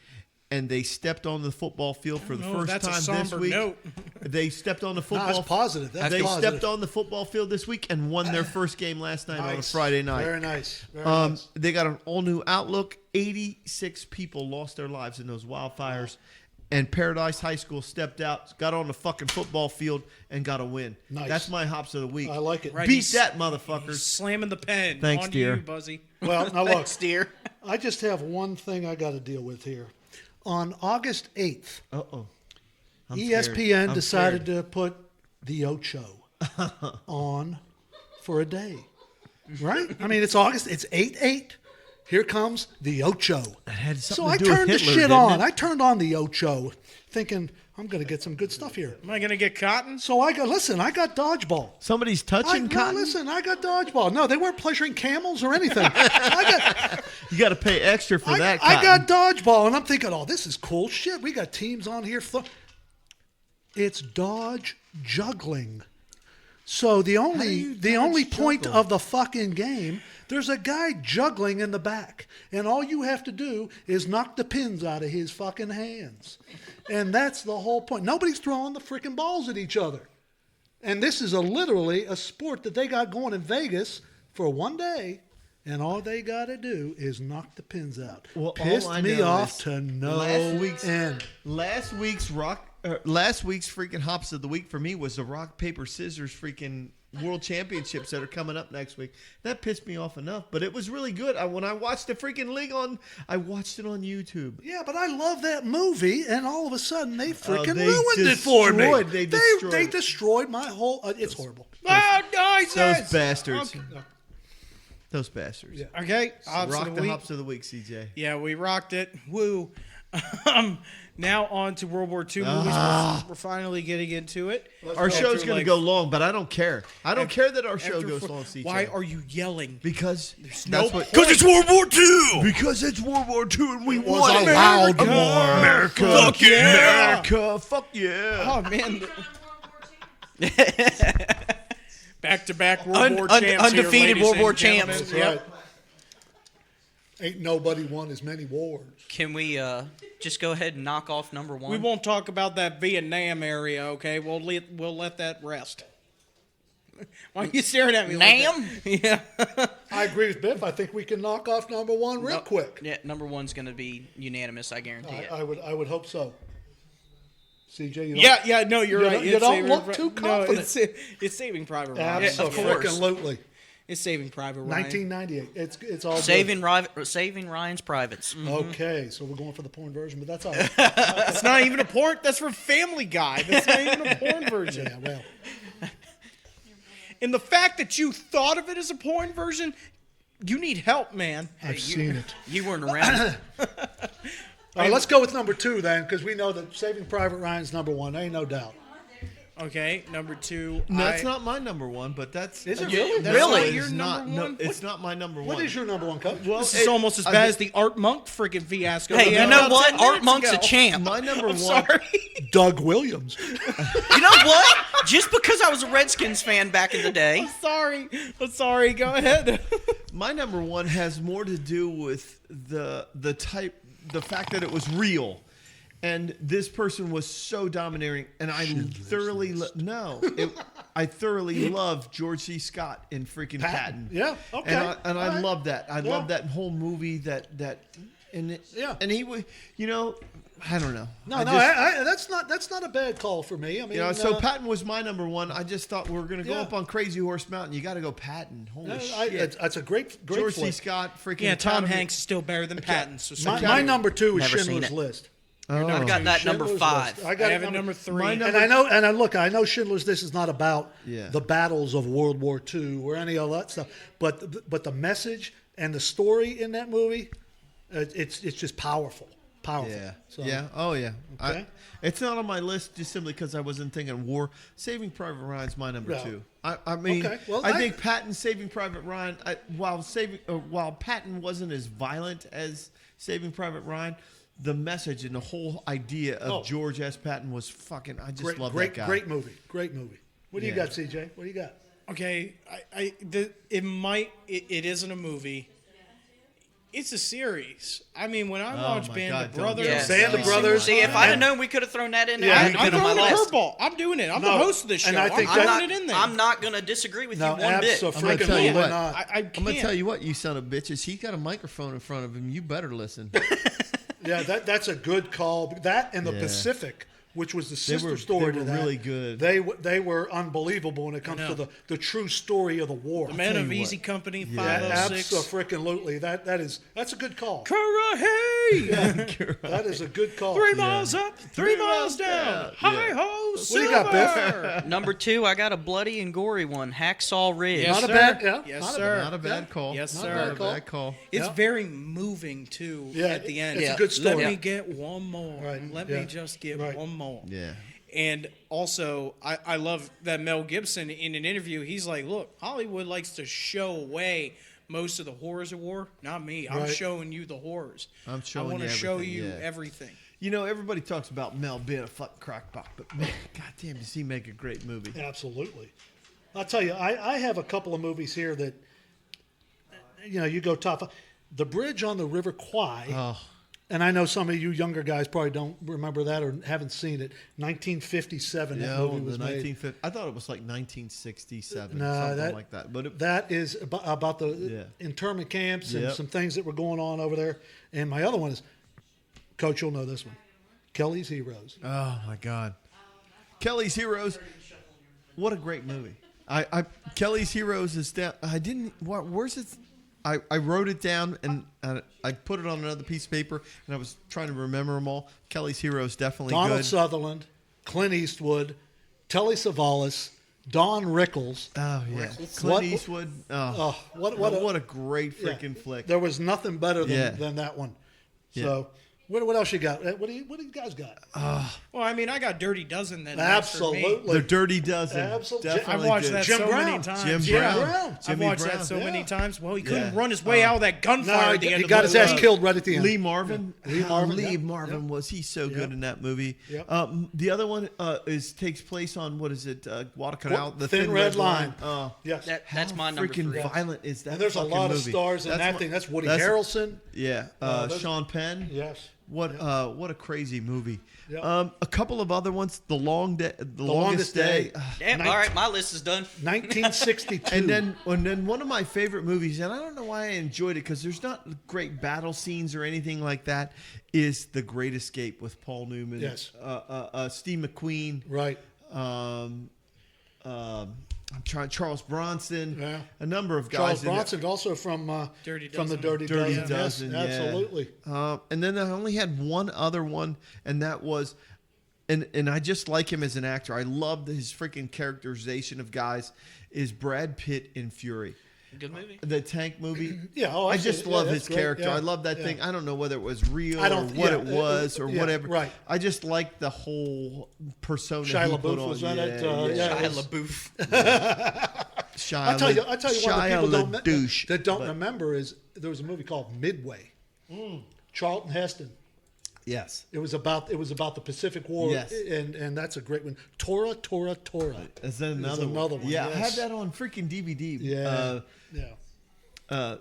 and they stepped on the football field for the first that's a time this somber week. note. They stepped on the No, football. that's positive. That's They positive. stepped on the football field this week and won their first game last night on a Nice. Friday night. Very nice. Very nice. They got an all-new outlook. 86 people lost their lives in those wildfires. And Paradise High School stepped out, got on the fucking football field, and got a win. Nice. That's my hops of the week. I like it. Right. Beat He's- that, motherfuckers. Slamming the pen. Thanks, On dear. you, Buzzy. Well, now look, Thanks, dear. I just have one thing I got to deal with here. On August 8th, Uh-oh. ESPN decided to put the Ocho on for a day. Right? I mean, it's August. It's 8/8. Here comes the Ocho. had So something I to do with turned the Hitler, shit didn't on. it? I turned on the Ocho, thinking I'm going to get some good stuff here. Am I going to get cotton? So I got dodgeball. Somebody's touching cotton? I got dodgeball. No, they weren't pleasuring camels or anything. You got to pay extra for that I cotton. got dodgeball, and I'm thinking, oh, this is cool shit. We got teams on here. It's dodge juggling. So the only point juggle? of the fucking game, there's a guy juggling in the back, and all you have to do is knock the pins out of his fucking hands, and that's the whole point. Nobody's throwing the freaking balls at each other, and this is literally a sport that they got going in Vegas for one day. And all they got to do is knock the pins out. Well, Pissed all I me know off is to no end. Last week's freaking hops of the week for me was the rock paper scissors freaking world championships that are coming up next week. That pissed me off enough, but it was really good. When I watched the freaking league I watched it on YouTube. Yeah, but I love that movie, and all of a sudden they freaking they ruined it for me. destroyed- they destroyed they it. destroyed my whole. It's horrible. Oh, nice. Those bastards. Okay. Those bastards. Yeah. Okay. Hops Rock of the the week. hops of the week, CJ. Yeah, we rocked it. Woo. Now on to World War II movies. We're finally getting into it. Our show's After, going to like, go long, but I don't care. I don't care that our show after goes four- long, CJ. Why are you yelling? Because no that's what. point. it's World War II. Because it's World War II, and we was want a loud America. war. America. Fuck yeah. America. Fuck yeah. Oh man. Back-to-back World War champs. undefeated here, World War ladies and gentlemen. champs. Yep. Right. Ain't nobody won as many wars. Can we just go ahead and knock off number one? We won't talk about that Vietnam area, okay? We'll let that rest. Why are you staring at me Nam? like that? Yeah. I agree with Biff. I think we can knock off number one real quick. Yeah, number one's going to be unanimous, I guarantee it. I would hope so. CJ, you don't, Yeah, no, you're You right. don't- you It's don't Saving look Pri- too No, confident. it's Saving Private Ryan. Absolutely. It's Saving Private Ryan. 1998. It's all Saving Ryan's privates. good. Okay, so we're going for the porn version, but that's all right. That's not even a porn. That's from Family Guy. That's not even a porn version. Yeah, well. And the fact that you thought of it as a porn version, you need help, man. I've seen it. You weren't around. All right, let's go with number two then, because we know that Saving Private Ryan's number one. Ain't no doubt. Okay, number two. No, that's not my number one, but that's. Is it Yeah, really? that's Really? not your It's not. number No, one? it's not my number one. What is your number one, Coach? Well, This is almost as bad as the Art Monk freaking fiasco. Hey, we you had know about what? 10 Art minutes Monk's ago. a champ. my number I'm one. sorry. Doug Williams. You know what? Just because I was a Redskins fan back in the day. I'm sorry. Go ahead. My number one has more to do with the fact that it was real, and this person was so dominating, and I thoroughly I thoroughly love George C. Scott in freaking Patton. Yeah, okay. And I All right. love that. I Yeah. love that whole movie. Yeah. And he was, I don't know. No, I no, just- that's not a bad call for me. I mean, so Patton was my number one. I just thought we were going to go Yeah. up on Crazy Horse Mountain. You got to go Patton. Holy shit! it's a great George C. flick. Scott, freaking Yeah, Tom Academy- Hanks is still better than Patton. So My number two is Never seen Schindler's it. List. Oh. I've got that number Schindler's 5. List. I got I it have it number 3. My And number- I know Schindler's List is not about Yeah. the battles of World War II or any of that stuff, but the message and the story in that movie, it's just powerful. Yeah. So, Yeah. Oh, yeah. Okay. It's not on my list just simply because I wasn't thinking war. Saving Private Ryan's my number Yeah. 2. I mean, Okay. Well, I think Patton Saving Private Ryan, while Patton wasn't as violent as Saving Private Ryan, the message and the whole idea of George S. Patton was fucking. I just love that guy. Great movie. Great movie. What do you Yeah. got, CJ? What do you got? Okay, it isn't a movie. It's a series. I mean, when I Oh watch my Band God, of don't Brothers, do Yeah. Band of every Brothers. See, single if I'd have time, known we could have thrown that in there, Yeah. I'd I'm put it on my throwing a list. curveball. I'm doing it. I'm No, the host of this show. and I think I'm that- throwing it in there. I'm not going to disagree with No, you one bit. I'm gonna abso-freaking tell you lutely what. not. I I'm gonna can't. tell you what, you son of bitches. He's got a microphone in front of him. You better listen. Yeah, that's a good call. That and the Yeah. Pacific, which was the sister were- story they to were that. really good. They were unbelievable when it comes know. to the true story of the war. The Man of you Easy what. Company, Yeah. 506. Absolutely. That's a good call. Karahay! That is a good call. 3 miles up, 3 miles down. Hi ho, What do you got, Silver! Number 2, I got a bloody and gory one, Hacksaw Ridge. Yes, Not a sir. bad- yeah, yes, not a sir. Not a bad call. Yes, Not sir. a bad Not a bad call. It's Yeah. very moving too. Yeah, at the end, it's a Yeah. good story. Let me get one more. Right, Let yeah. me just get Right. one more. Yeah. And also, I love that Mel Gibson in an interview, he's like, look, Hollywood likes to show away most of the horrors of war. Not me. I'm Right. showing you the horrors. I'm showing I want you to show everything, you yeah. everything. You know, everybody talks about Mel being a fucking crackpot, but man, goddamn, does he make a great movie? Absolutely. I'll tell you, I have a couple of movies here that, you go top. The Bridge on the River Kwai. Oh, And I know some of you younger guys probably don't remember that or haven't seen it. 1957, that movie was the made. 1950. I thought it was like 1967, No, something like that. But it, That is about the Yeah. internment camps and Yep. some things that were going on over there. And my other one is, Coach, you'll know this one, Kelly's Heroes. oh my God, Kelly's Heroes. What a great movie. Kelly's Heroes is down. I didn't. Where's it? I wrote it down and I put it on another piece of paper and I was trying to remember them all. Kelly's Heroes definitely Donald good. Sutherland, Clint Eastwood, Telly Savalas, Don Rickles. Oh yeah, What- Clint Eastwood. Oh, what a great yeah. freaking flick. There was nothing better Yeah. than that one. Yeah. So, what else you got? What do you guys got? Well, I mean, I got Dirty Dozen then. That's for me. Absolutely. The Dirty Dozen. Absolutely. I've Definitely watched good. that Jim so Brown. many times. Jim Yeah. Brown. I've Jimmy watched Brown. that so Yeah. many times. Well, he couldn't Yeah. run his way out of that gunfire No, at the end he of got the his ass movie. killed right at the end. Lee Marvin. Lee Marvin, Lee yeah. Marvin Yep. was he so Yep. good in that movie? Yep. The other one takes place on what is it? Guadalcanal, the Thin Red Line. Oh, Yes. That's my number freaking 3. violent is that? And there's a fucking lot of movie. stars in That's that my- thing. That's Woody that's- Harrelson. Yeah. those- Sean Penn. Yes. What a crazy movie. Yep. A couple of other ones. The Longest Longest Day. Day. Damn, all right, my list is done. 1962. And then one of my favorite movies, and I don't know why I enjoyed it because there's not great battle scenes or anything like that, is The Great Escape with Paul Newman. Yes. Steve McQueen. Right. I'm trying Charles Bronson. Yeah. A number of Charles guys. in it. Bronson, also from Dirty from the Dozen. Dirty, Dirty Dozen. Dozen. Yes, Yeah. absolutely. And then I only had one other one, and that was, and I just like him as an actor. I loved his freaking characterization of guys. Is Brad Pitt in Fury, Good movie. the tank movie? Yeah, oh, I I've just seen it. Yeah, love that's his great. character. Yeah, I love that yeah. thing. I don't know whether it was real I or don't- what yeah, it was or yeah, whatever. right. I just like the whole persona Shia he put LaBeouf on. was in it, Yeah, yeah. Shia LaBeouf. Shia I tell you what Shia people LaDouche. that don't But- remember is there was a movie called Midway. Charlton Heston. Yes. It was about the Pacific War, Yes. and that's a great one. Tora. Is that another one? Yeah, I yes. have that on freaking DVD. Yeah, yeah.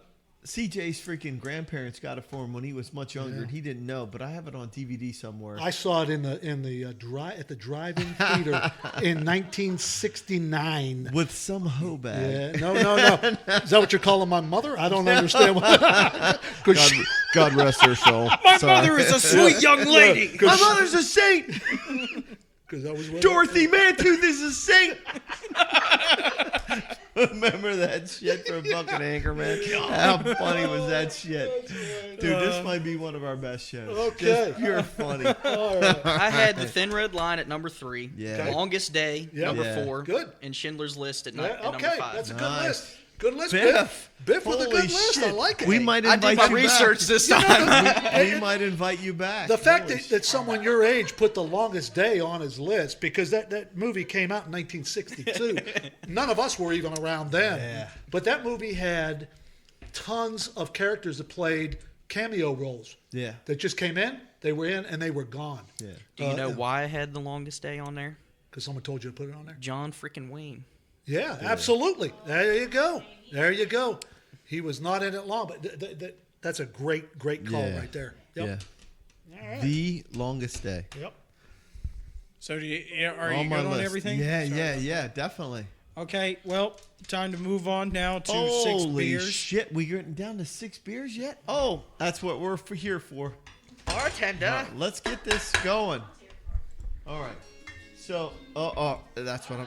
CJ's freaking grandparents got it for him when he was much younger, and he didn't know, but I have it on DVD somewhere. I saw it at the drive-in theater in 1969. With some hoe bag. Yeah, no. Is that what you're calling my mother? I don't understand. God rest her soul. My mother is a sweet young lady. My mother's a saint. Because I was with Dorothy Mantooth is a saint. Remember that shit from fucking Anchorman? How funny was that shit? Dude, this might be one of our best shows. Okay. Just pure funny. All right. I had The Thin Red Line at number 3. Yeah. Longest Day, Yeah. number Yeah. 4. Good. And Schindler's List at, Yeah, at number okay, 5. that's a good Nice. list. Good list, Biff. Biff with a Holy good list. I shit. like it. We might I did invite my you research back. this time. We might invite you back. The fact Holy that someone your age put The Longest Day on his list, because that movie came out in 1962. None of us were even around then. Yeah. But that movie had tons of characters that played cameo roles. Yeah. That just came in, they were in, and they were gone. Yeah. Do you know why I had The Longest Day on there? Because someone told you to put it on there? John freaking Wayne. Yeah, absolutely. There you go. There you go. He was not in it long, but That's a great call Yeah. right there. Yep. Yeah. The longest day. Yep. So are On you my good on list. everything? Yeah, definitely. Okay, well, time to move on now to 6 Holy beers. shit, we getting down to 6 beers yet? Oh, that's what we're here for. Bartender. All right, let's get this going. All right. So, that's what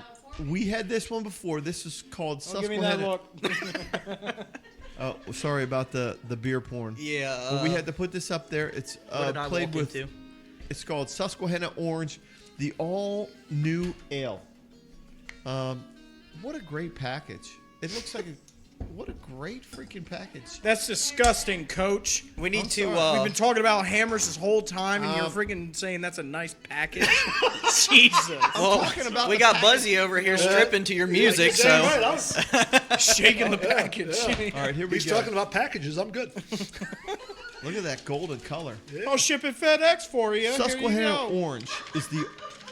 we had this one before. This is called Don't give me that Susquehanna. look. Oh, sorry about the beer porn. Yeah. But we had to put this up there. It's what did I played walk with. into? It's called Susquehanna Orange, the all new ale. What a great package! It looks like what a great freaking package. That's disgusting, Coach. We need I'm to. sorry. We've been talking about hammers this whole time, and you're freaking saying that's a nice package. Jesus. well, talking about we the got Buzzy over here stripping to your music, so Damn right, I was, Shaking the package. All right, here we he's go. talking about packages. I'm good. Look at that golden color. I'll ship it FedEx for you. Here you Susquehanna go. Orange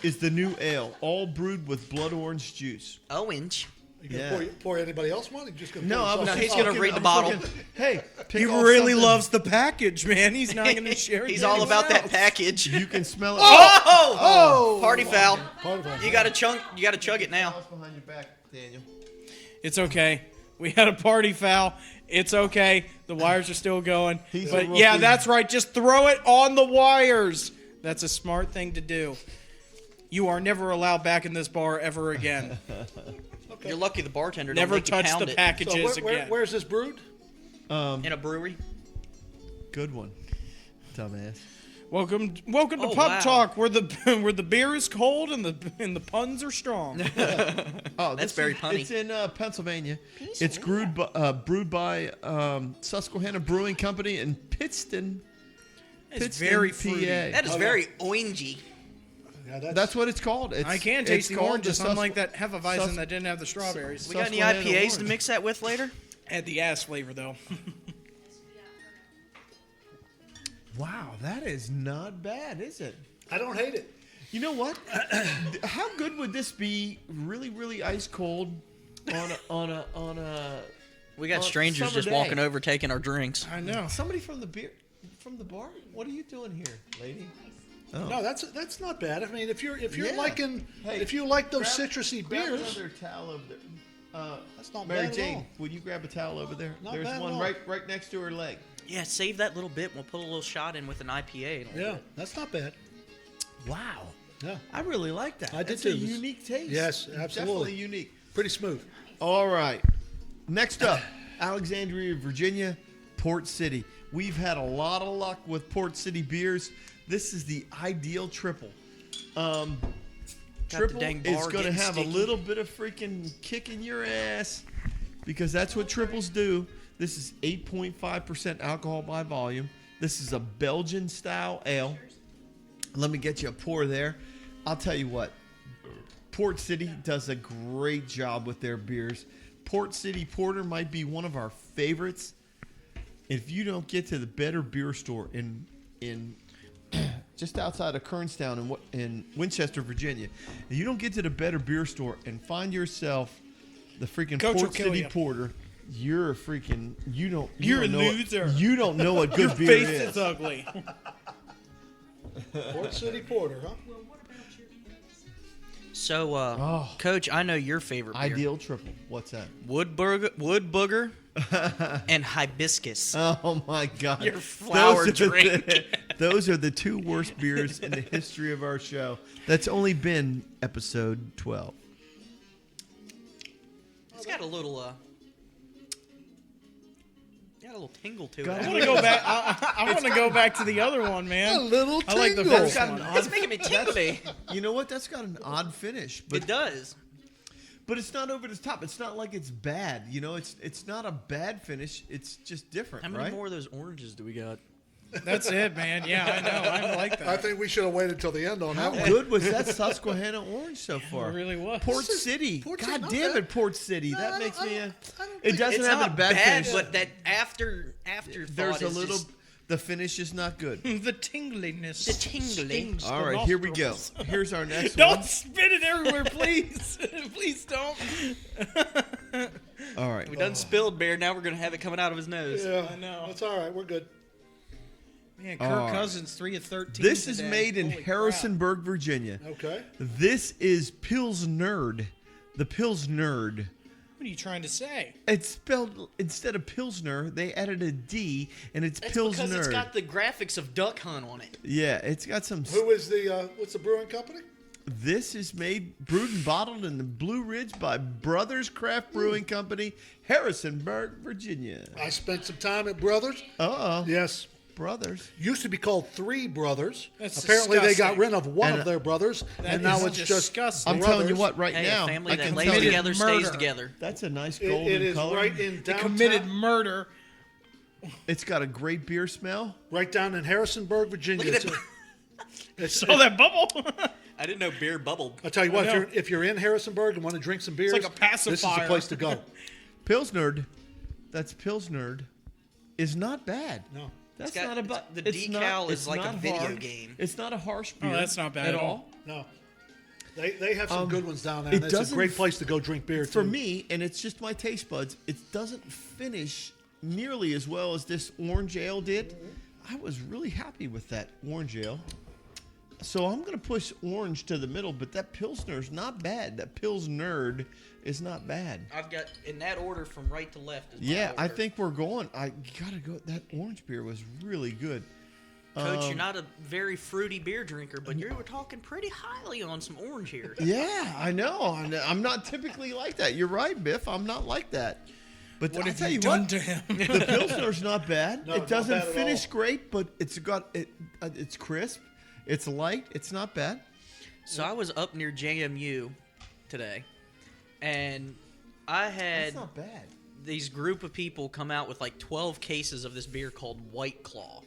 is the new ale, all brewed with blood orange juice. Orange. You gonna Yeah. pour anybody else one? Or you just gonna No, pour I was yourself he's one? gonna fucking- read the I'm bottle. fucking- Hey, pick He off really something. loves the package, man. He's not going to share it. He's with all about anyone that else. package. You can smell it. Oh! Party foul. Part of it. You gotta chug it now. What's behind your back, Daniel? It's okay. We had a party foul. It's okay. The wires are still going. He's But a yeah, rookie. that's right. Just throw it on the wires. That's a smart thing to do. You are never allowed back in this bar ever again. You're lucky the bartender don't Never make you touch pound the it packages So again. where's this brewed? in a brewery. Good one, dumbass. Welcome to Oh, Pub wow. Talk, where the beer is cold and the puns are strong. Oh, That's this very is- punny. It's in Pennsylvania. It's brewed by Susquehanna Brewing Company in Pittston. It's very PA. fruity. That is very orangey. Yeah, That's what it's called. It's, I can it's taste the called oranges, the unlike Sus- that Hefeweizen that didn't have the strawberries. We got any Susquehanna IPAs to orange. mix that with later? Had the ass flavor though. Wow, that is not bad, is it? I don't hate it. You know what? How good would this be? Really, really ice cold on a. We got On strangers summer just day. walking over taking our drinks. I know. Somebody from the bar. What are you doing here, lady? No, that's not bad. I mean, if you're Yeah. liking, Hey, if you like those grab- citrusy Grab beers, another towel over there. that's not Mary bad at Jane, all. would you grab a towel over there? Not There's bad at one all. right next to her leg. Yeah, save that little bit. We'll put a little shot in with an IPA. Yeah, that's not bad. Wow. Yeah, I really like that. I did That's too. a unique taste. Yes, Definitely absolutely. unique. pretty smooth. All right. Next up, Alexandria, Virginia, Port City. We've had a lot of luck with Port City beers. This is the ideal triple. Triple dang is bar going to getting have a sticky. little bit of freaking kick in your ass because that's what triples do. This is 8.5% alcohol by volume. This is a Belgian style ale. Let me get you a pour there. I'll tell you what. Port City does a great job with their beers. Port City Porter might be one of our favorites. If you don't get to the Better Beer Store in just outside of Kernstown in Winchester, Virginia, if you don't get to the Better Beer Store and find yourself the freaking Coach will Port kill City you. Porter, you're a freaking You're a don't know loser. You don't know what good Your beer face is. is ugly. Port City Porter, huh? So, Coach, I know your favorite beer. Ideal triple. What's that? Wood booger, and hibiscus. Oh my God! Your flower Those are drink. those are the two worst beers in the history of our show. That's only been episode 12. It's got a little, got a little tingle to Got it. I want to go back. I want to go back to the other one, man. A little I like the tingle. first got one. an It's making me tingly. You know what? That's got an odd finish, It but does. it's not over the top. It's not like it's bad. You know, it's not a bad finish. It's just different, How many right? more of those oranges do we got? That's it, man. Yeah, I know. I like that. I think we should have waited till the end on How that one. good was that Susquehanna orange so far? It really was. Port City. Port City, God not damn bad. it, Port City. No, That I makes don't- me. I don't It think- doesn't It's have not a bad, finish. but that after There's a is little. just- The finish is not good. The tingliness. The tingling. stings All the right, here we go. nostrils. Here's our next Don't one. spit it everywhere, please. Please don't. All right. We done spilled beer. Now we're gonna have it coming out of his nose. Yeah, I know. That's all right. We're good. Man, Kirk All right. Cousins 3 of 13. This is today. made in Holy crap. Harrisonburg, Virginia. Okay. This is Pils Nerd. The Pils Nerd. What are you trying to say? It's spelled, instead of Pilsner, they added a D, and it's That's Pils because Nerd. it's got the graphics of Duck Hunt on it. Yeah, it's got some. Who is the? What's the brewing company? This is made, brewed and bottled in the Blue Ridge by Brothers Craft Brewing Company, Harrisonburg, Virginia. I spent some time at Brothers. Uh-oh. Yes. Brothers. Used to be called Three Brothers. That's Apparently, they got disgusting. rid of one And, of their brothers, That and now is it's just. disgusting. I'm telling you Brothers. what, right Hey, now, a family I that can lays tell you, together Murder. stays together. that's a nice It golden is color. right in They downtown. committed murder. It's got a great beer smell. Right down in Harrisonburg, Virginia. Look at It's that. it's- Oh, that bubble. I didn't know beer bubbled. I'll tell you what, I know. if you're in Harrisonburg and want to drink some beers, like a this is the pacifier. place to go. Pilsnerd, that's Pilsnerd, is not bad. No. That's It's got- not about. the it's decal not- is it's like a not video hard. game. It's not a harsh Oh, beer. that's not bad at all. No. They have some good ones down there, and it it's a doesn't great f- place to go drink beer, For too. me, and it's just my taste buds, it doesn't finish nearly as well as this orange ale did. I was really happy with that orange ale. So I'm going to push orange to the middle, but that Pilsner's not bad. That Pils Nerd is not bad. I've got in that order from right to left. Is my Yeah, I order. think we're going. I got to go. That orange beer was really good. Coach, you're not a very fruity beer drinker, but you were talking pretty highly on some orange here. Yeah, I know. I'm not typically like that. You're right, Biff. I'm not like that. But What I'll have tell you you done what, to him? the Pilsner's not bad. No, It not doesn't bad at finish all. great, but it's got it. It's crisp. It's light. It's not bad. So I was up near JMU today, and I had That's not bad. these group of people come out with like 12 cases of this beer called White Claw.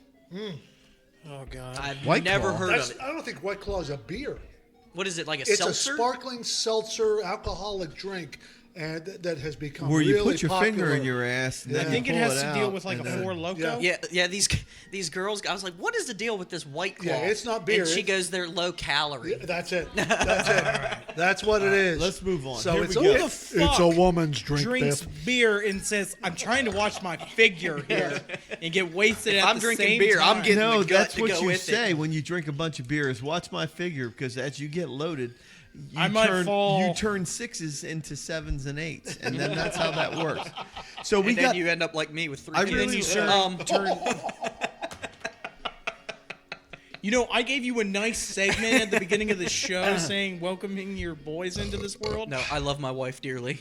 Oh, God. I've White never Claw? heard That's, of it. I don't think White Claw is a beer. What is it, like a It's seltzer? a sparkling seltzer alcoholic drink that has become Where you really put your popular. finger in your ass. And I then think you it pull has to out, deal with like a and then- Four Loko. Yeah. Yeah, these girls. I was like, "What is the deal with this White Claw?" Yeah, it's not beer, And she it's- goes, "They're low calorie." Yeah, that's it. That's it. That's what it is. Let's move on. So Here it's, we a, go. it's a woman's drink, Drinks Biff. beer and says, "I'm trying to watch my figure here and get wasted If at I'm the drinking same beer, I'm time." getting- No, the gut that's to what go you with it. say when you drink a bunch of beers. Watch my figure, because as you get loaded, you I might turn, fall. You turn sixes into sevens and eights, and then that's how that works. So we And then got. you end up like me with 3 I kids. And then really- you turn. You know, I gave you a nice segment at the beginning of the show saying welcoming your boys into this world. No, I love my wife dearly.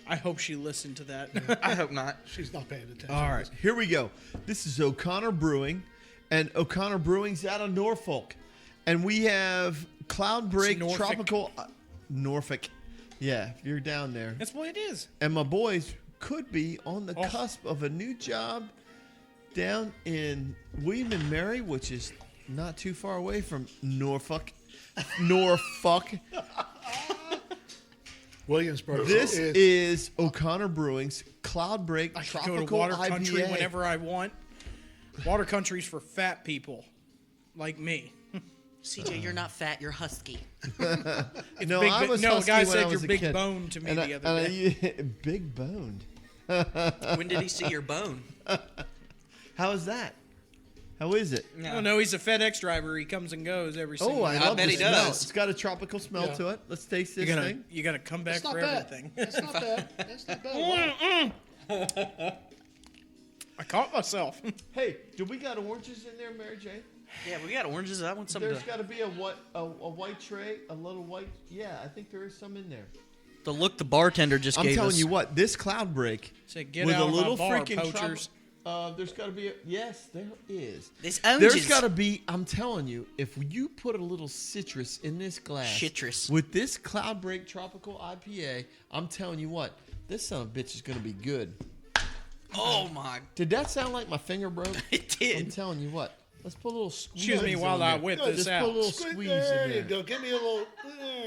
I hope she listened to that. I hope not. She's not paying attention. All right, here we go. This is O'Connor Brewing, and O'Connor Brewing's out of Norfolk, and we have Cloudbreak It's Norfolk. Tropical Norfolk. Yeah, if you're down there, That's what it is. and my boys could be on the Oh. cusp of a new job down in William and Mary, which is not too far away from Norfolk. Norfolk. Williamsburg. This is O'Connor Brewing's Cloudbreak I can Tropical go to Water IPA. Country whenever I want. Water Country's for fat people like me. CJ, you're not fat. You're husky. No, Big I bo- was no, a husky guy when said I was you're a big kid. boned to me And the other day. Big boned. When did he see your bone? How is that? How is it? Oh no, he's a FedEx driver. He comes and goes every single. Oh, I day. love bet the he smell. does. It's got a tropical smell Yeah. to it. Let's taste this You gotta, thing. you gotta come back That's not for bad. everything. That's not bad. That's not bad. I caught myself. Hey, do we got oranges in there, Mary Jane? Yeah, we got oranges. I want some There's to. got to be a white tray, a little white. Yeah, I think there is some in there. The look the bartender just I'm gave telling us. you what, this Cloudbreak Say, get with out a of my little bar, freaking poachers. there's got to be yes, there is. This There's oranges. got to be. I'm telling you, if you put a little citrus in this glass, Citrus. with this Cloudbreak Tropical IPA, I'm telling you what, this son of a bitch is going to be good. Oh my! Did that sound like my finger broke? It I'm did. telling you what. Let's put a little squeeze. Excuse me while I on whip there. this Just out. put a little Squeeze, squeeze there in you there. go. Give me a little.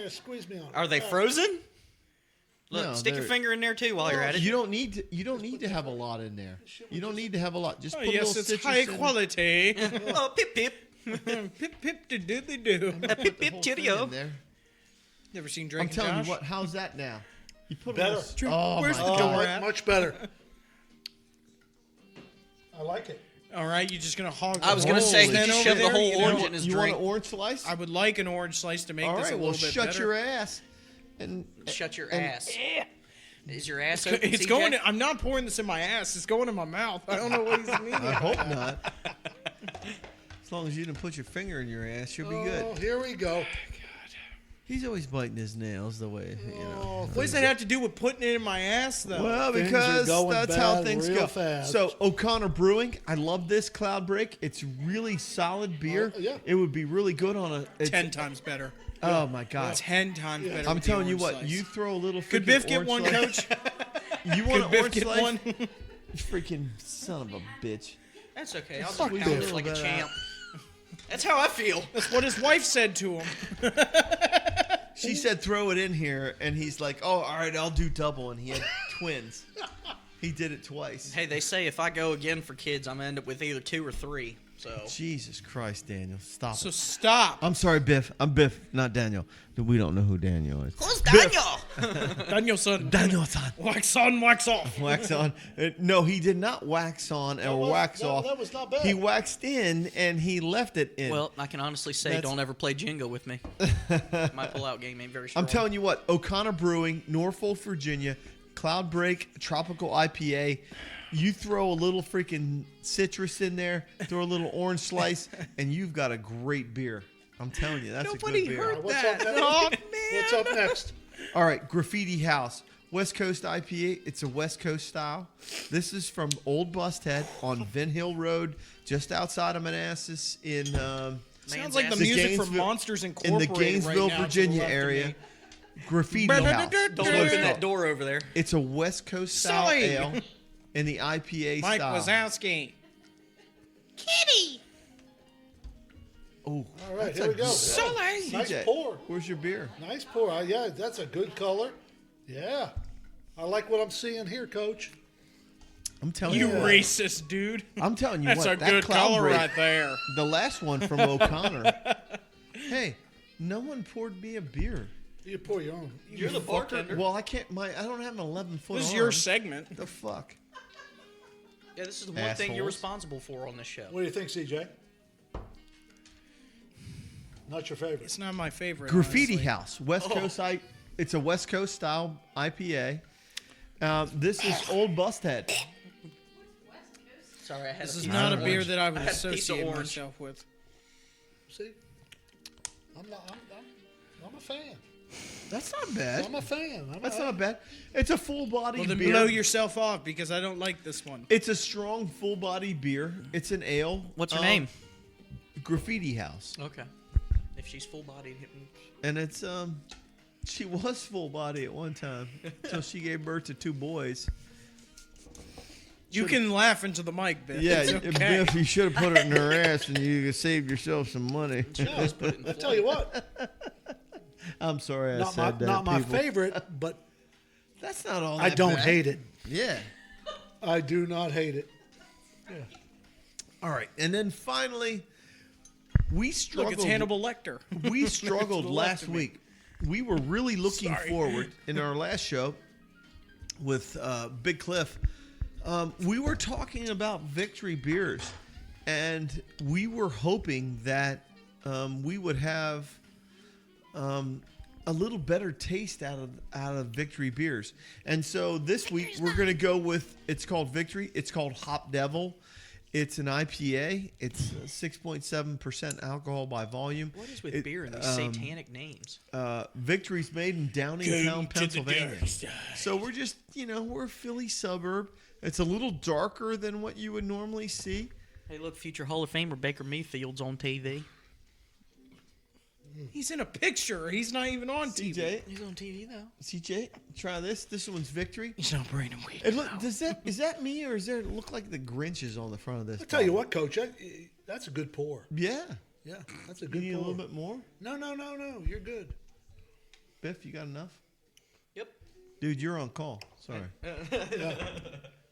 Squeeze me on. Are they frozen? Look, No, stick your they're- finger in there too while you're at it. You don't need to. You don't need to have a lot in there. You don't need to have a lot. Just Oh, put a yes, little it's citrus high in. quality. Oh, pip pip. Pip pip de doodly doo. Pip The pip whole thing cheerio. in there. Never seen Drake I'm and telling Josh? you what. How's that now? You put Better. A little, oh Where's my the Oh, door god! at? much better. I like it. All right, you're just gonna hog. I was the gonna whole say, he thing just over shoved the there, whole you know? orange in his You want drink. an orange slice? I would like an orange slice to make All this a right. little Well, bit shut better. your ass. And Shut your and- ass. Is your ass open, It's CJ? going. I'm not pouring this in my ass. It's going in my mouth. I don't know what he's meaning. I hope not. As long as you didn't put your finger in your ass, you'll be Oh, good. here we go. He's always biting his nails the way you know. Oh, What does that have to do with putting it in my ass, though? Well, Things are because going that's how bad things real go. fast. So O'Connor Brewing, I love this Cloud Break. It's really solid beer. Yeah. It would be really good on a. It's, 10 times better. Oh my god! 10 times better. I'm with the telling you orange what. slice. You throw a little. Could freaking Biff get orange one, slice- Coach? You want Could an Biff orange get slice? one? You freaking son of a bitch. That's okay. I'll just Fuck pound Biff. it like a Little bit champ. That's how I feel. That's what his wife said to him. She said throw it in here, and he's like, "Oh, all right, I'll do double." And he had twins. He did it twice. Hey, they say if I go again for kids, I'm gonna end up with either 2 or 3. So Jesus Christ, Daniel, stop So it. stop. I'm sorry, Biff. I'm Biff, not Daniel. We don't know who Daniel is. who's Daniel? Danielson. Danielson. Wax on, wax off. Wax on. No, he did not wax on or was- wax that- off. that was not bad. He waxed in and he left it in. Well, I can honestly say, That's- don't ever play Jingo with me. My pull-out game ain't very strong. I'm telling you what, O'Connor Brewing, Norfolk, Virginia, Cloud Break, Tropical IPA. You throw a little freaking citrus in there, throw a little orange slice, and you've got a great beer. I'm telling you, that's Nobody a good beer. heard What's that. up next? Oh, man. What's up next? All right, Graffiti House, West Coast IPA. It's a West Coast style. This is from Old Busthead on Vin Hill Road, just outside of Manassas in Sounds like the The music from Gainesville- Monsters in Incorporated the Gainesville, right now to the Virginia left of area. me. Graffiti House. Don't That's what open it's that called. door over there. It's a West Coast style Silly. ale in the IPA Mike style. Wazowski. Oh, All right, that's here a we go. good- Silly. Nice CJ, pour. Where's your beer? Nice pour. Yeah, that's a good color. Yeah. I like what I'm seeing here, Coach. I'm telling You you. what. racist dude. I'm telling you That's what. a that good Cloud color Break, right there. The last one from O'Connor. Hey, no one poured me a beer. You pour your own. You're the bartender. Well, I can't. I don't have an 11-foot. This is your segment. The fuck. Yeah, this is the one thing you're Assholes. responsible for on this show. What do you think, CJ? Not your favorite. It's not my favorite. Graffiti honestly. House, West Coast. It's a West Coast style IPA. This is Old Busthead. Sorry, I had This a is piece not a of beer orange. that I would I had a piece of associate orange. myself with. See? I'm a fan. That's not bad. I'm a fan. That's not bad. It's a full body Well, then beer. blow yourself off because I don't like this one. It's a strong full body beer. It's an ale. What's her name? Graffiti House. Okay. If she's full-bodied, And it's she was full body at one time until she gave birth to 2 boys. You can laugh into the mic, Biff. Yeah, It's okay. Biff, you should have put it in her ass and you could save yourself some money. just put it in the I tell you what, I'm sorry I not my, said that. not my people. favorite, but That's not all. I that don't bad. hate it. Yeah. I do not hate it. All right, and then finally, we Look, struggled. it's Hannibal Lecter. We struggled To the left last of me. week. We were really looking Sorry. forward in our last show with Big Cliff. We were talking about victory beers, and we were hoping that we would have a little better taste out of victory beers. And so this week we're going to go with, it's called Victory. It's called Hop Devil. It's an IPA. It's 6.7% alcohol by volume. What is with beer and these satanic names? Victory's made in Downingtown, Pennsylvania. So we're just, we're a Philly suburb. It's a little darker than what you would normally see. Hey, look, future Hall of Famer Baker Mayfield's on TV. He's in a picture. He's not even on TV. CJ, He's on TV, though. CJ, try this. This one's Victory. He's not Brandon Wheat. And look, is that me or does it look like the Grinch is on the front of this? I tell you bottle? what, Coach, that's a good pour. Yeah. Yeah, that's a You good need a pour. little bit more? No, you're good. Biff, you got enough? Yep. Dude, you're on call. Sorry.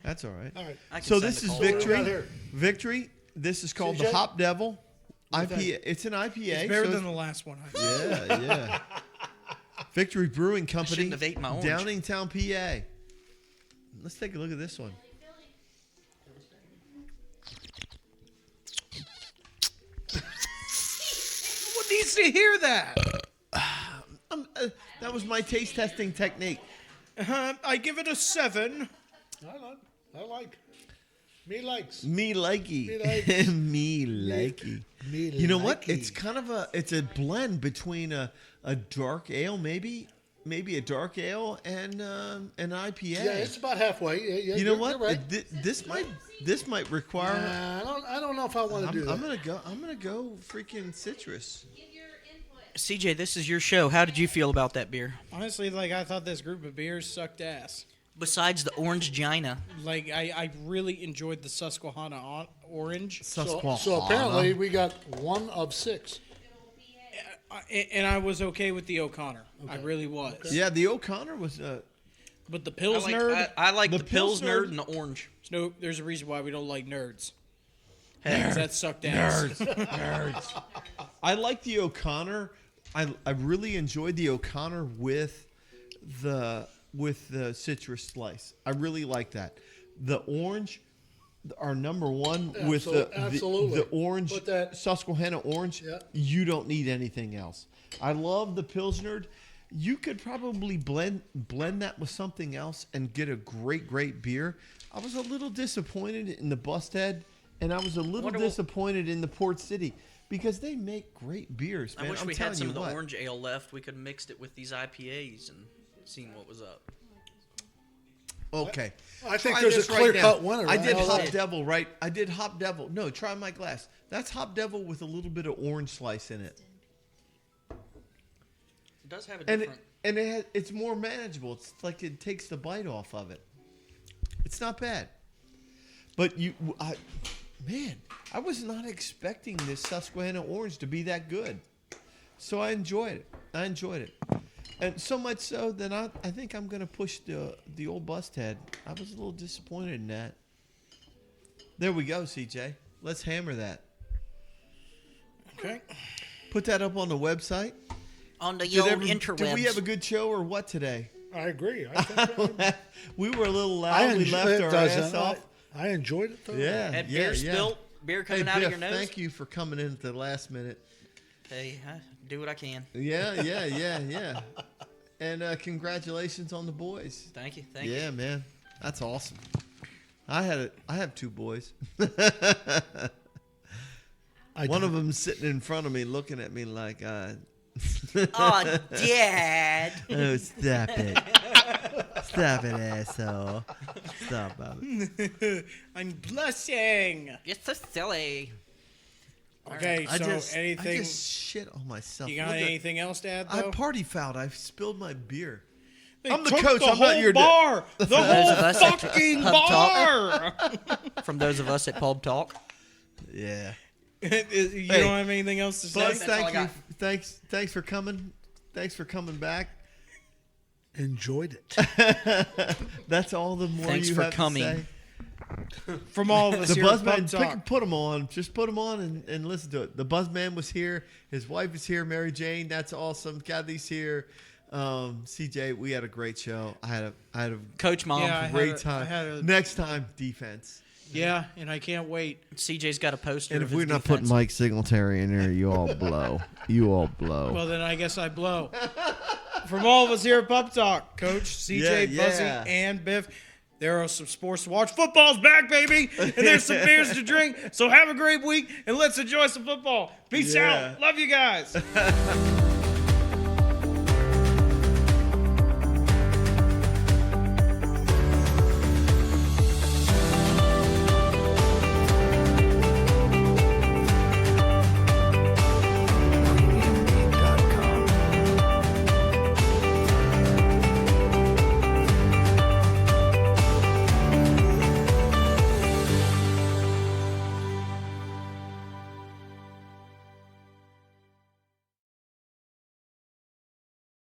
That's all right. All right. I can So send this the is call. What we Victory. got here? Victory. This is called the CJ? Hop Devil What do you IPA. It's an IPA. It's better so than the last one. yeah. Victory Brewing Company, shouldn't have ate my orange. Downingtown, PA. Let's take a look at this one. Who needs to hear that? That was my taste testing technique. I give it a 7. I like. Me likes. Me likey. Me likes. Me likey. Me You know what? likey. It's kind of it's a blend between a dark ale, maybe a dark ale and an IPA. Yeah, it's about halfway. Yeah, you know you're what? Right. This might require. I don't know if I want to do that. I'm gonna go freaking citrus. CJ, this is your show. How did you feel about that beer? Honestly, like I thought this group of beers sucked ass. Besides the orange gina. Like I really enjoyed the Susquehanna orange, So apparently we got 1 of 6. and I was okay with the O'Connor. I really was. Yeah, the O'Connor was. But the Pilsner, I like The the Pilsner Pilsner- and the orange. there's a reason why we don't like nerds. Hey, 'Cause that sucked ass. Nerds. I like the O'Connor. I really enjoyed the O'Connor with the citrus slice. I really like that. The orange, our number one with Absolutely. the orange Put that- Susquehanna orange. Yeah. You don't need anything else. I love the Pilsner. You could probably blend that with something else and get a great beer. I was a little disappointed in the Busthead, and I was a little Wonder what- disappointed in the Port City because they make great beers. Man. I wish I'm we had telling some you of the what. orange ale left. We could have mixed it with these IPAs and seen what was up. Okay. I think Try there's a this right clear-cut now. winner. I did How's Hop that? Devil, right? I did Hop Devil. No, try my glass. That's Hop Devil with a little bit of orange slice in it. It does have a And different. it's more manageable. It's like it takes the bite off of it. It's not bad. But I was not expecting this Susquehanna orange to be that good. So I enjoyed it. And so much so that I think I'm going to push the old Busthead. I was a little disappointed in that. There we go, CJ. Let's hammer that. Okay. Put that up on the website. On the Did old did we interwebs. have a good show or what today? I agree. I think We were a little loud. We left our ass off. I enjoyed it though. Yeah. Had beer spilt, beer coming Hey, out Biff, of your nose. thank you for coming in at the last minute. Hey, I do what I can. Yeah. And congratulations on the boys. Thank you. Thank you. Yeah, man. That's awesome. I have 2 boys. One of them sitting in front of me looking at me like, Oh, Dad. oh, stop it. Stop it, asshole. Stop it. I'm blushing. You're so silly. Okay, I so just anything? shit on myself. You got Look at- anything else to add I though? party fouled. I spilled my beer. They I'm the took coach, The I'm not whole your da- bar. The those of whole us at fucking Pub bar. From those of us at Pub Talk. Yeah. You Hey, don't have anything else to say? Buzz, That's all thank I you. got. Thanks for coming. Thanks for coming back. Enjoyed it. That's all the more Thanks you for have coming. to say. From all of us The here at Buzzman, Pub Talk. put them on. Just put them on and listen to it. The Buzzman was here. His wife is here, Mary Jane. That's awesome. Kathy's here. CJ, we had a great show. I had a Coach Mom. Yeah, I great had time. I had a- Next time, defense. Yeah, and I can't wait. CJ's got a poster. And of if we're his not defense. putting Mike Singletary in there, you all blow. You all blow. Well, then I guess I blow. From all of us here at Pub Talk, Coach, CJ, Yeah, Buzzy, yeah. and Biff, there are some sports to watch. Football's back, baby, and there's some beers to drink. So have a great week, and let's enjoy some football. Peace Yeah. out. Love you guys.